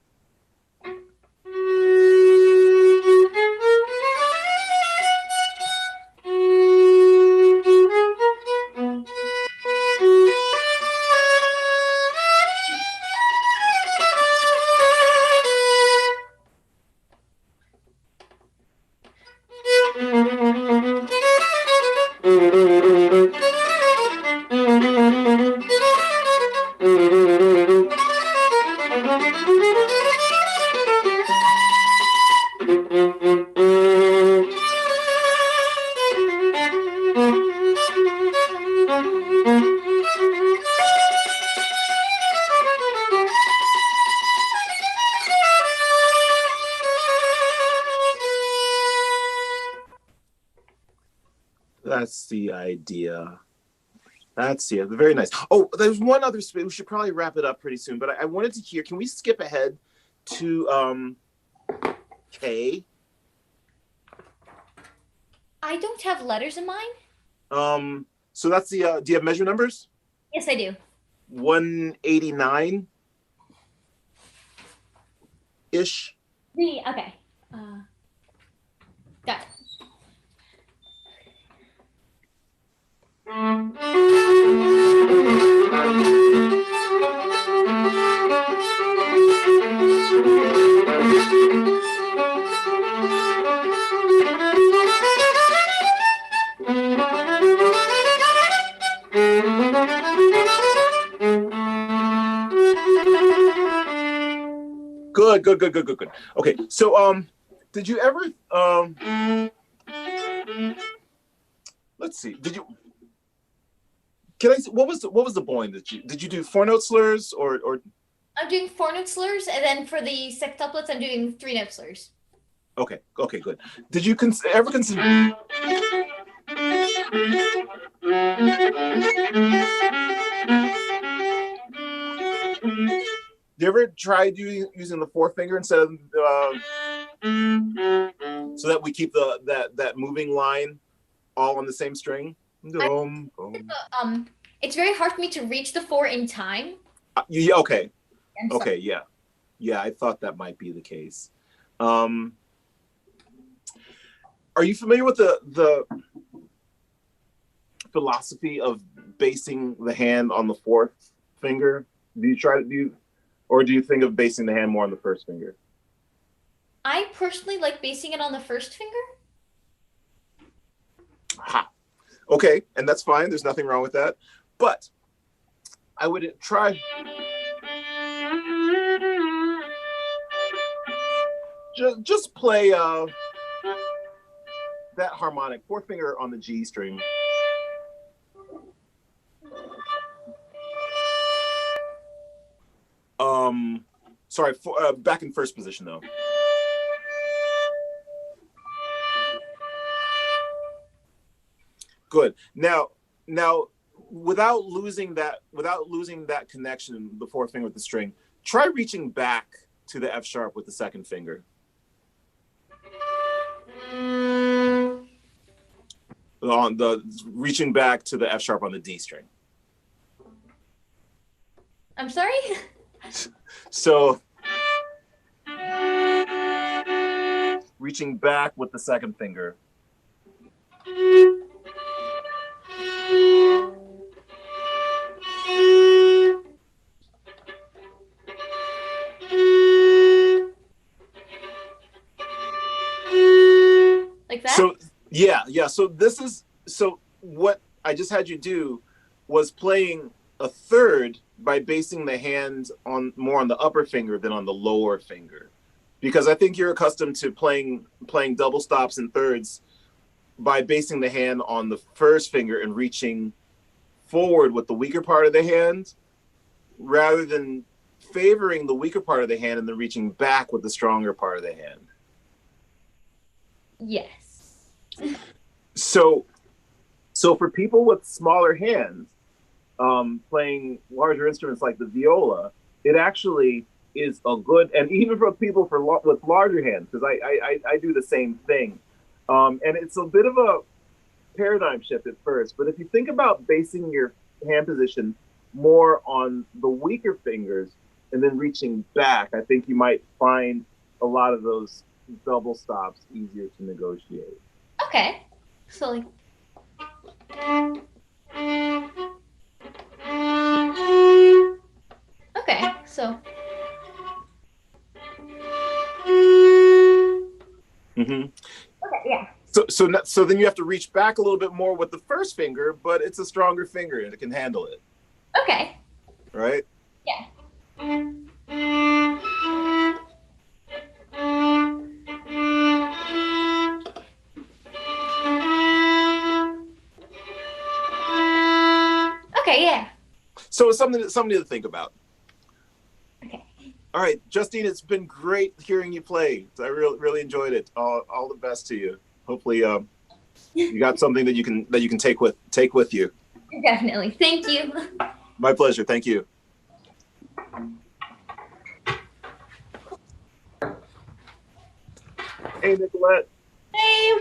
That's the idea. That's very nice. Oh, there's one other space. We should probably wrap it up pretty soon, but I wanted to hear, can we skip ahead to K? I don't have letters in mind. So that's the, do you have measure numbers? Yes, I do. 189-ish. Okay. Got it. Good. Okay, so did you ever let's see, can I what was the bowling that did you do 4-note slurs or I'm doing 4-note slurs, and then for the sextuplets, I'm doing 3-note slurs. Okay, good. Did you ever consider? Do you ever try using the fourth finger instead of so that we keep that moving line all on the same string? It's very hard for me to reach the 4 in time. Okay. Okay, yeah. I thought that might be the case. Are you familiar with the philosophy of basing the hand on the fourth finger? Or do you think of basing the hand more on the first finger? I personally like basing it on the first finger. Ha. Okay, and that's fine. There's nothing wrong with that. But I would try just play that harmonic, fourth finger on the G string. Sorry, back in first position though. Good. Now, without losing that connection, the fourth finger with the string, try reaching back to the F sharp with the second finger. On the reaching back to the F sharp on the D string. I'm sorry? So reaching back with the second finger. Like that? So yeah. So what I just had you do was playing a third by basing the hand on more on the upper finger than on the lower finger, because I think you're accustomed to playing double stops and thirds by basing the hand on the first finger and reaching forward with the weaker part of the hand, rather than favoring the weaker part of the hand and then reaching back with the stronger part of the hand. Yes. So for people with smaller hands, playing larger instruments like the viola, it actually is a good, and even for people with larger hands, because I do the same thing, and it's a bit of a paradigm shift at first. But if you think about basing your hand position more on the weaker fingers and then reaching back, I think you might find a lot of those double stops easier to negotiate. Okay. So like. Okay, so. Mm-hmm. Okay, yeah. So then you have to reach back a little bit more with the first finger, but it's a stronger finger and it can handle it. Okay. Right? Yeah. Okay, yeah. So it's something to think about. Okay. All right, Justine, it's been great hearing you play. I really enjoyed it. All the best to you. Hopefully, you got something that you can take with you. Definitely. Thank you. My pleasure. Thank you. Hey, Nicolette. Hey.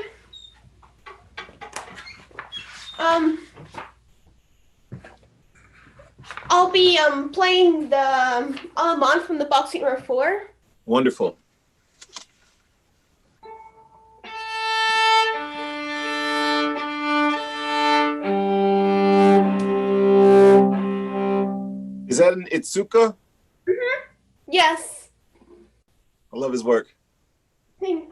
I'll be playing the Allemande from the boxing number 4. Wonderful. Is that an Itsuka? Mm-hmm. Yes. I love his work. Thank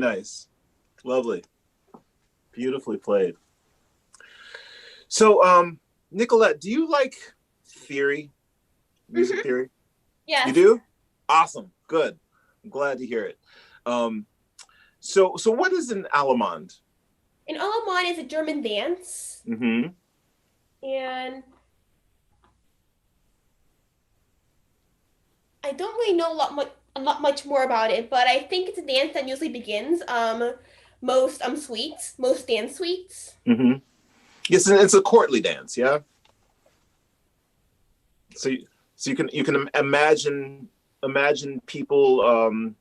nice. Lovely. Beautifully played. So, Nicolette, do you like theory, music theory? Yes. You do? Awesome. Good. I'm glad to hear it. So what is an allemande? An allemande is a German dance. Mm-hmm. And I don't really know a lot much more about it, but I think it's a dance that usually begins most suites, most dance suites. Mm-hmm. Yes, and it's a courtly dance, yeah. So you can imagine people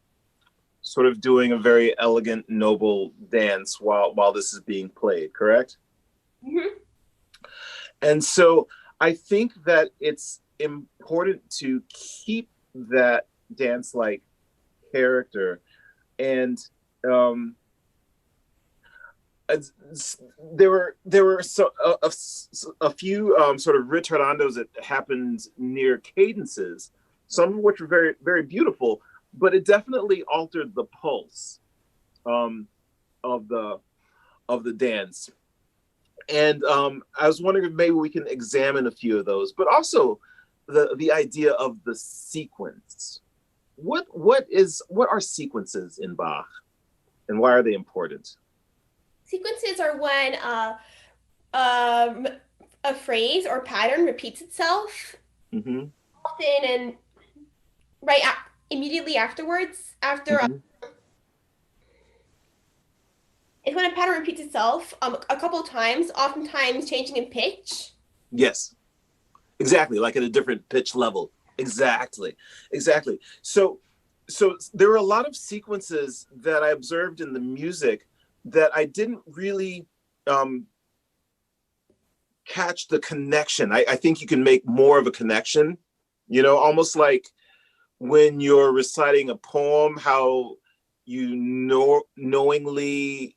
sort of doing a very elegant, noble dance while this is being played, correct? Mm-hmm. And so I think that it's important to keep that dance-like character, and there were a few sort of ritornellos that happened near cadences, some of which were very, very beautiful, but it definitely altered the pulse of the dance. And I was wondering if maybe we can examine a few of those, but also the idea of the sequence. What are sequences in Bach, and why are they important? Sequences are when a phrase or pattern repeats itself, Mm-hmm. often and immediately afterwards. Mm-hmm. It's when a pattern repeats itself a couple times, oftentimes changing in pitch. Yes, exactly, like at a different pitch level. Exactly. So there were a lot of sequences that I observed in the music that I didn't really catch the connection. I think you can make more of a connection, almost like when you're reciting a poem, how you knowingly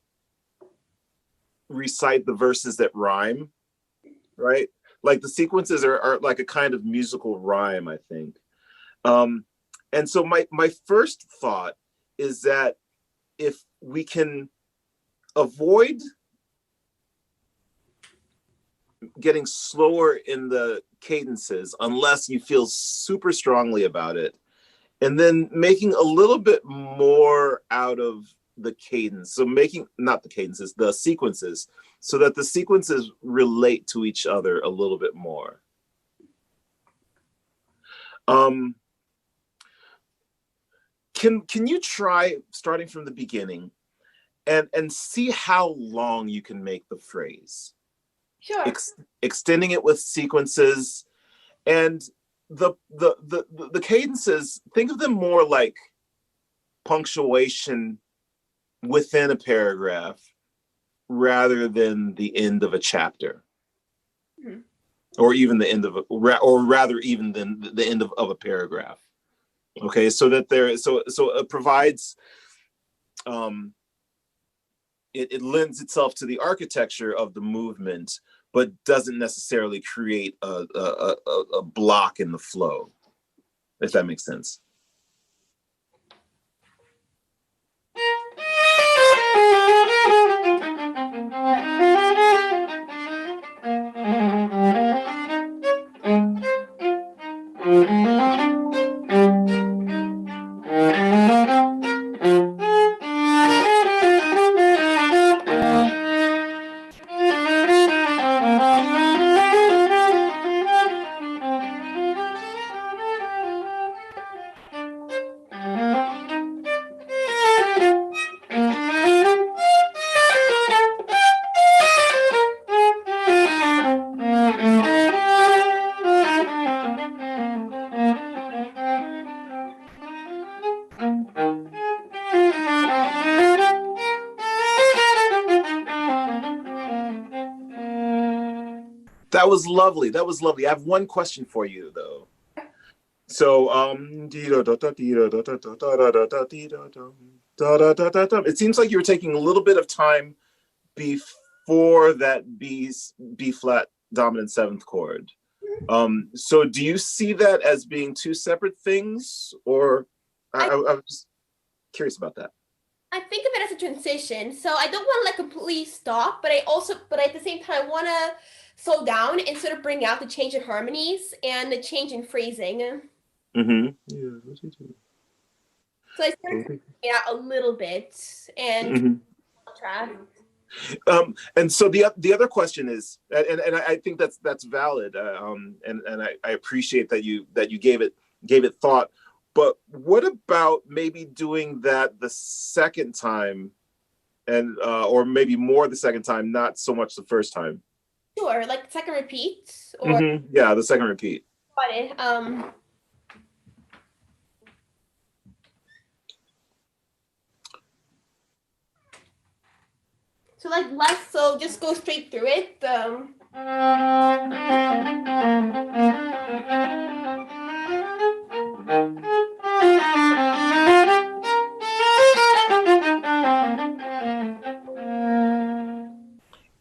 recite the verses that rhyme, right? Like the sequences are like a kind of musical rhyme, I think. And so my first thought is that if we can avoid getting slower in the cadences, unless you feel super strongly about it, and then making a little bit more out of the cadence. So not the cadences, the sequences, so that the sequences relate to each other a little bit more. Can you try starting from the beginning and see how long you can make the phrase? Sure. Extending it with sequences, and the cadences, think of them more like punctuation within a paragraph rather than the end of a chapter. Mm-hmm. Or even the end of or rather even than the end of a paragraph. Okay, so that so it provides it lends itself to the architecture of the movement, but doesn't necessarily create a block in the flow, if that makes sense. That was lovely. That was lovely. I have one question for you, though. So, it seems like you were taking a little bit of time before that B flat dominant seventh chord. So do you see that as being two separate things, or I was just curious about that? I think of it as a transition. So I don't want to like completely stop, but but at the same time, I want to slow down and sort of bring out the change in harmonies and the change in phrasing. Mm-hmm. Yeah. So I sort of bring it out a little bit and Mm-hmm. contrast. And so the other question is, and I think that's valid, and I appreciate that you gave it thought. But what about maybe doing that the second time, and or maybe more the second time, not so much the first time? Sure, like second repeat or Yeah, the second repeat. got it. So like less, so just go straight through it.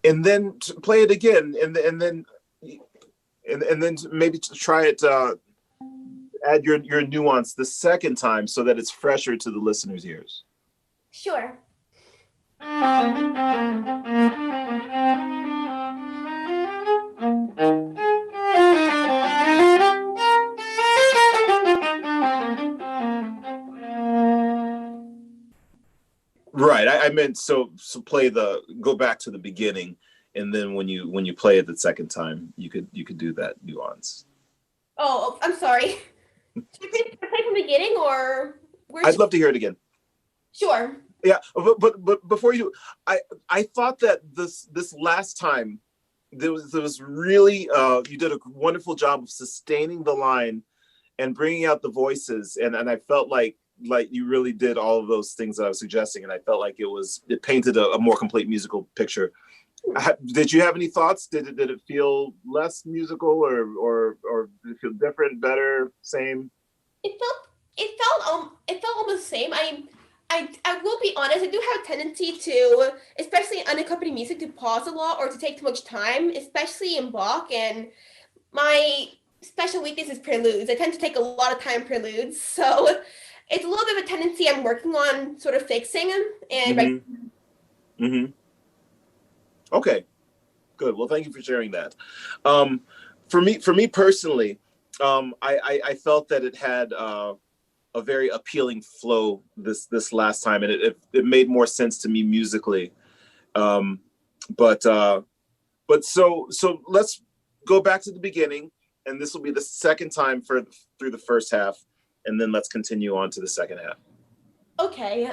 And then play it again, and then maybe try it. Add your nuance the second time so that it's fresher to the listener's ears. Sure. Right. I meant so play go back to the beginning, and then when you play it the second time, you could do that nuance. Oh, I'm sorry. Should I play from the beginning or where? I'd love to hear it again. Sure. Yeah, but before you, I thought that this last time there was really you did a wonderful job of sustaining the line and bringing out the voices, and I felt like you really did all of those things that I was suggesting, and I felt like it painted a more complete musical picture. Did you have any thoughts? Did it feel less musical, or did it feel different, better, same? It felt almost the same. I will be honest, I do have a tendency to, especially in unaccompanied music, to pause a lot or to take too much time, especially in Bach. And my special weakness is preludes. I tend to take a lot of time preludes. So it's a little bit of a tendency I'm working on sort of fixing. And Mm-hmm. Mm-hmm. Okay, good. Well, thank you for sharing that. For me personally, I felt that it had a very appealing flow this last time, and it made more sense to me musically. But so let's go back to the beginning, and this will be the second time through the first half, and then let's continue on to the second half. okay.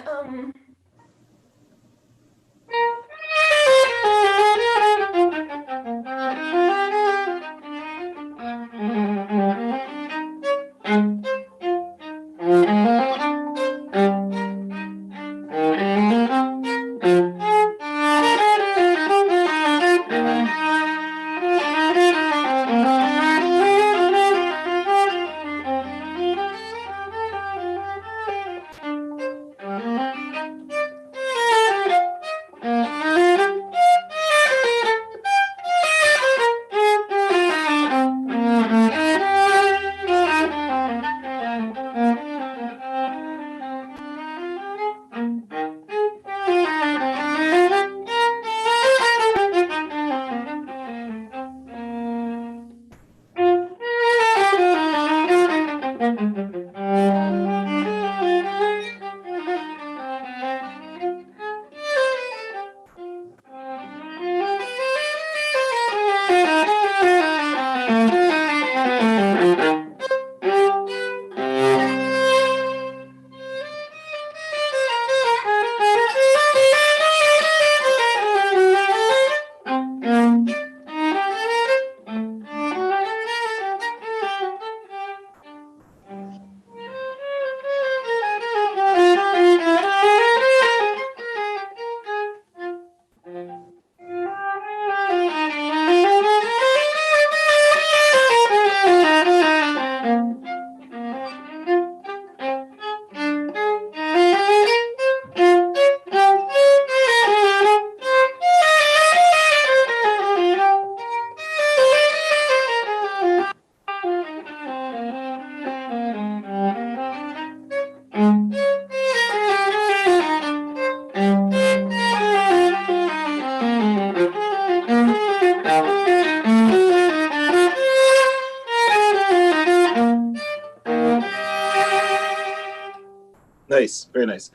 Nice, very nice.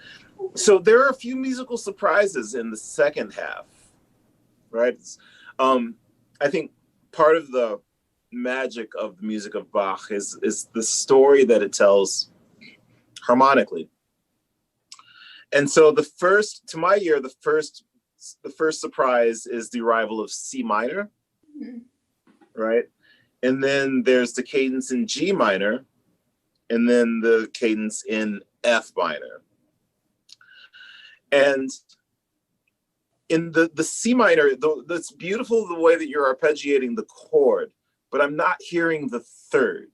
So there are a few musical surprises in the second half, right? I think part of the magic of the music of Bach is the story that it tells harmonically. And so to my ear, the first surprise is the arrival of C minor, right? And then there's the cadence in G minor, and then the cadence in F minor. And in the C minor, that's beautiful the way that you're arpeggiating the chord, but I'm not hearing the third.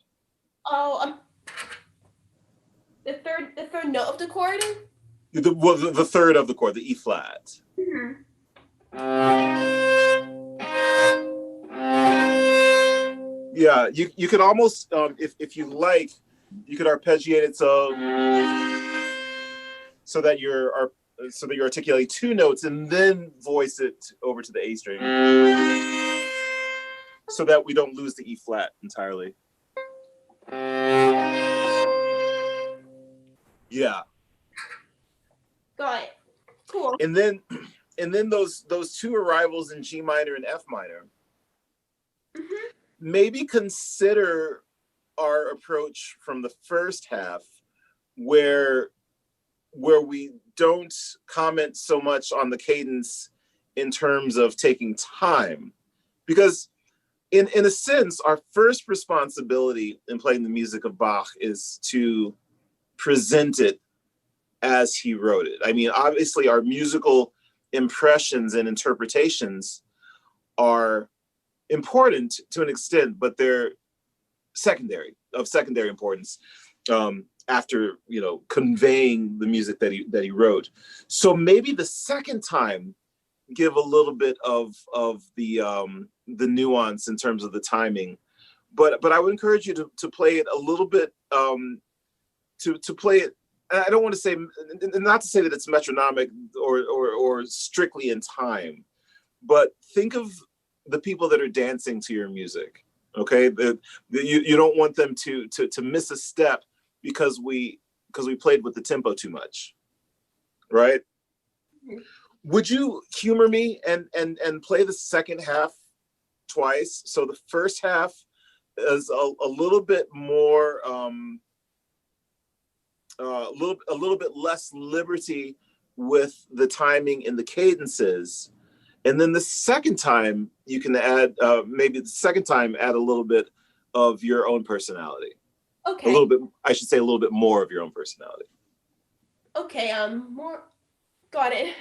Oh, the third note of the chord? The third of the chord, the E flat. Mm-hmm. Yeah, you could almost, if you like, you could arpeggiate it so that you're articulating two notes and then voice it over to the A string, so that we don't lose the E flat entirely. Yeah. Got it. Cool. And then those two arrivals in G minor and F minor. Mm-hmm. Maybe consider our approach from the first half, where we don't comment so much on the cadence in terms of taking time, because in a sense, our first responsibility in playing the music of Bach is to present it as he wrote it. I mean, obviously our musical impressions and interpretations are important to an extent, but they're secondary importance, after, conveying the music that he wrote. So maybe the second time, give a little bit of the nuance in terms of the timing, but I would encourage you to play it a little bit, to play it. I don't want to say, not to say that it's metronomic or strictly in time, but think of the people that are dancing to your music. Okay, you don't want them to miss a step because we played with the tempo too much, right? Mm-hmm. Would you humor me and play the second half twice? So the first half is a little bit more, a little bit less liberty with the timing and the cadences. And then the second time you can add, add a little bit of your own personality. Okay. A little bit, I should say a little bit more of your own personality. Okay, more, got it.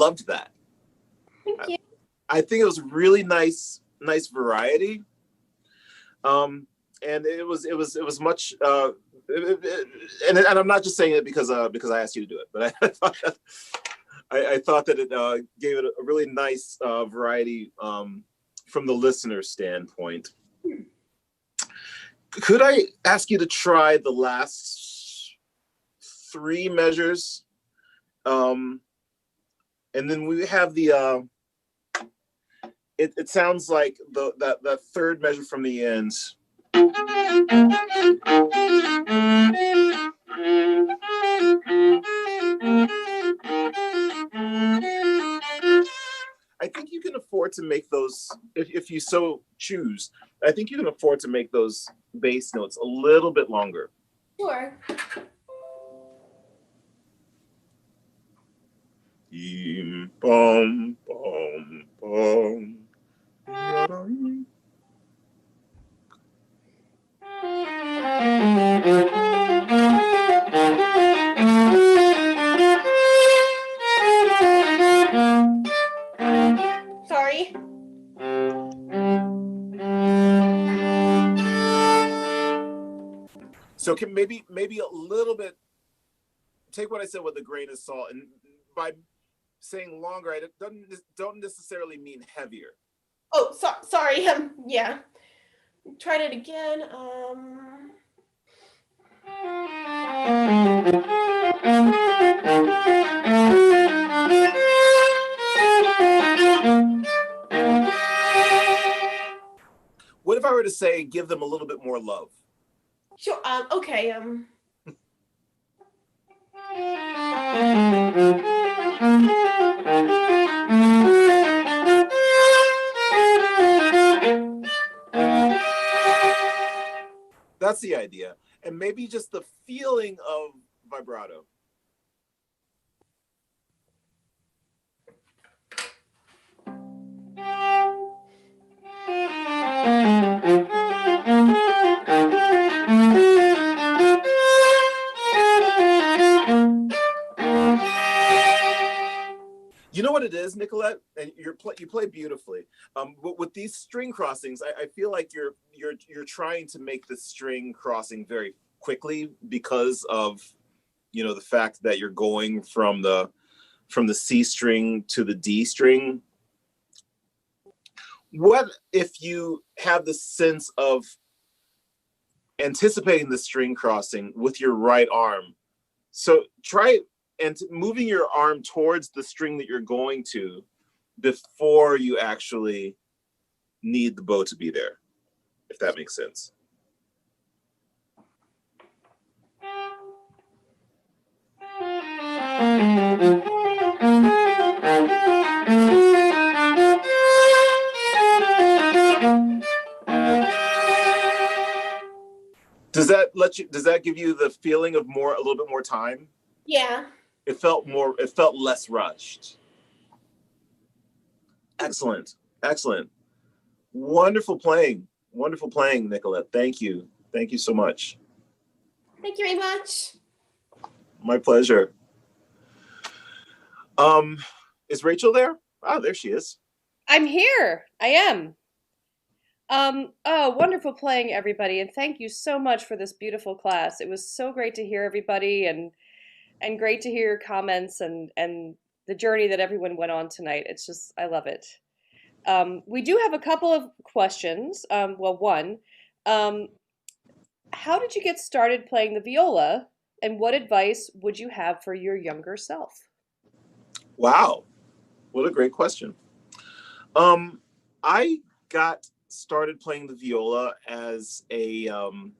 loved that. Thank you. I think it was really nice variety. And it was much. And I'm not just saying it because I asked you to do it, but I thought that it gave it a really nice variety from the listener standpoint. Could I ask you to try the last 3 measures? And then we have the, it sounds like that third measure from the end. I think you can afford to make those, if you so choose, I think you can afford to make those bass notes a little bit longer. Sure. Bum, bum, bum. Sorry. So can maybe a little bit, take what I said with a grain of salt, and by saying longer, I don't necessarily mean heavier. Oh, sorry. Yeah. Tried it again. What if I were to say, give them a little bit more love? Sure. Okay. That's the idea. And maybe just the feeling of vibrato. You know what it is, Nicolette, and you play beautifully. With these string crossings, I feel like you're trying to make the string crossing very quickly because of, you know, the fact that you're going from the C string to the D string. What if you have the sense of anticipating the string crossing with your right arm? So try and moving your arm towards the string that you're going to before you actually need the bow to be there, if that makes sense. Does that give you the feeling of a little bit more time? Yeah. It felt less rushed. Excellent. Wonderful playing, Nicolette. Thank you so much. Thank you very much. My pleasure. Is Rachel there? Oh, there she is. I'm here. I am. Oh, wonderful playing, everybody, and thank you so much for this beautiful class. It was so great to hear everybody, and great to hear your comments and the journey that everyone went on tonight. It's just, I love it. We do have a couple of questions. Well, one, how did you get started playing the viola, and what advice would you have for your younger self? Wow, what a great question. I got started playing the viola as a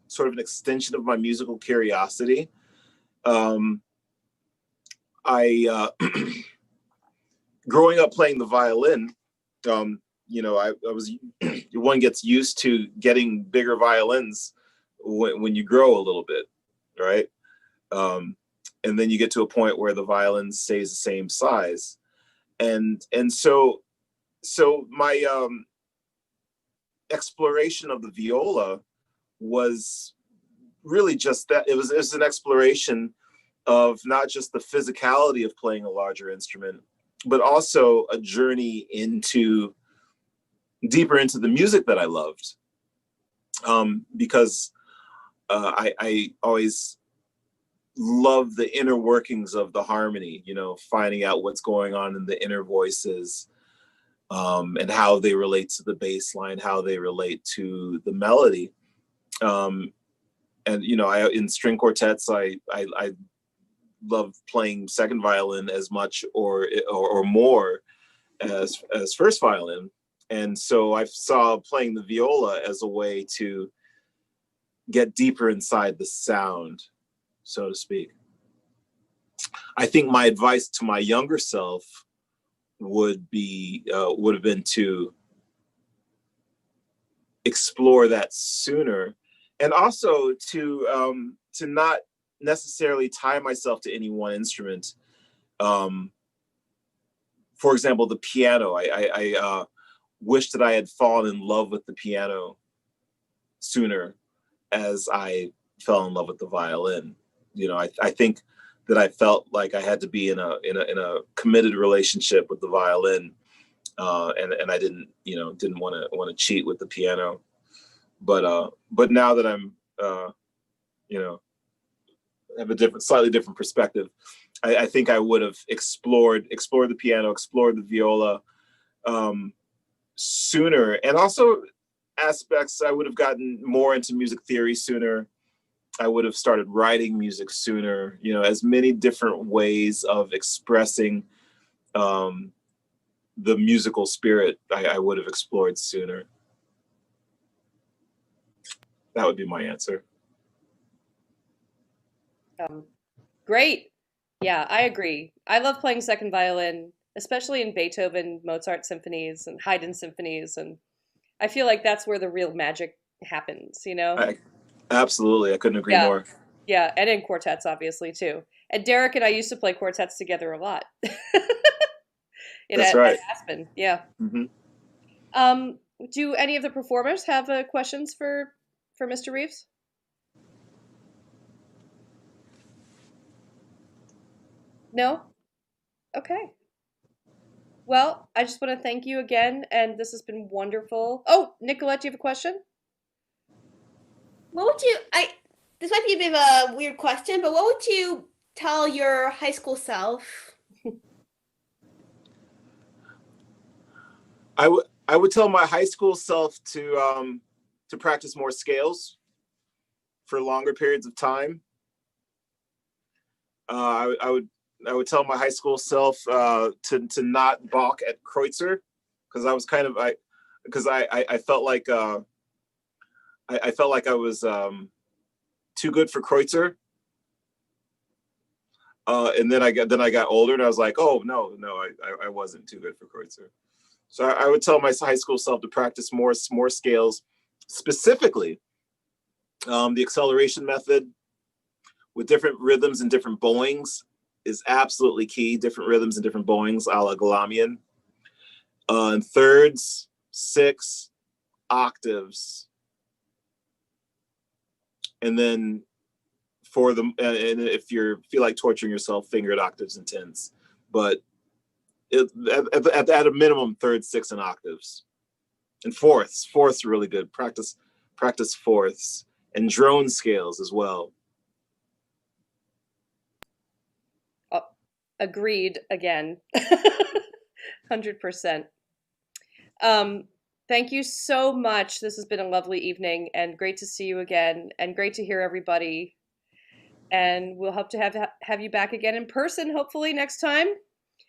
sort of an extension of my musical curiosity. I growing up playing the violin, you know, I was one gets used to getting bigger violins when you grow a little bit, right? And then you get to a point where the violin stays the same size, and so my exploration of the viola was really just that. It was an exploration of not just the physicality of playing a larger instrument, but also a journey deeper into the music that I loved. Because I always love the inner workings of the harmony, finding out what's going on in the inner voices, and how they relate to the bass line, how they relate to the melody. And, in string quartets, I love playing second violin as much or more as first violin. And so I saw playing the viola as a way to get deeper inside the sound, so to speak. I think my advice to my younger self would have been to explore that sooner, and also to not necessarily tie myself to any one instrument. For example, the piano. I wish that I had fallen in love with the piano sooner as I fell in love with the violin. I think that I felt like I had to be in a committed relationship with the violin, and I didn't want to cheat with the piano. But now that I'm have a slightly different perspective, I think I would have explored the piano, explored the viola sooner, and also aspects. I would have gotten more into music theory sooner. I would have started writing music sooner. As many different ways of expressing the musical spirit, I would have explored sooner. That would be my answer. Great. Yeah, I agree. I love playing second violin, especially in Beethoven, Mozart symphonies, and Haydn symphonies, and I feel like that's where the real magic happens, Absolutely. I couldn't agree Yeah. more. Yeah, and in quartets, obviously, too. And Derek and I used to play quartets together a lot. That's right. At Aspen, yeah. Mm-hmm. Do any of the performers have questions for Mr. Reeves? No? Okay. Well, I just want to thank you again, and this has been wonderful. Oh, Nicolette, do you have a question? What would you, this might be a bit of a weird question, but what would you tell your high school self? I would tell my high school self to practice more scales for longer periods of time. I would tell my high school self to not balk at Kreutzer, because I was I felt like I felt like I was too good for Kreutzer. And then I got older, and I was like, oh no, I wasn't too good for Kreutzer. So I would tell my high school self to practice more scales, specifically the acceleration method with different rhythms and different bowings is absolutely key. Different rhythms and different bowings, a la Galamian. And thirds, sixths, octaves, and then and if you feel like torturing yourself, fingered octaves and tenths. But at a minimum, thirds, sixths, and octaves. And fourths are really good. Practice fourths and drone scales as well. Agreed again. 100%. Thank you so much. This has been a lovely evening, and great to see you again, and great to hear everybody. And we'll hope to have you back again in person, hopefully next time.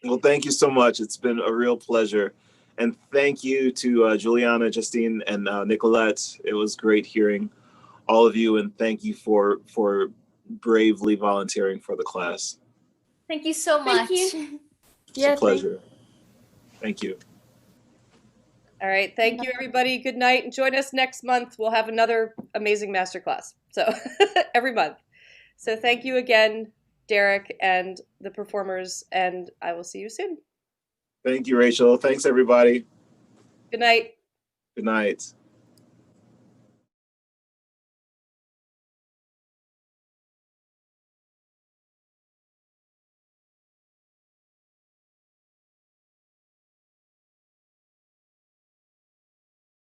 Well, thank you so much. It's been a real pleasure. And thank you to Juliana, Justine, and Nicolette. It was great hearing all of you, and thank you for bravely volunteering for the class. Thank you so much. Thank you. It's a pleasure. Thank you. All right. Thank you, everybody. Good night. And join us next month. We'll have another amazing masterclass. So every month. So thank you again, Derek, and the performers, and I will see you soon. Thank you, Rachel. Thanks, everybody. Good night. Good night.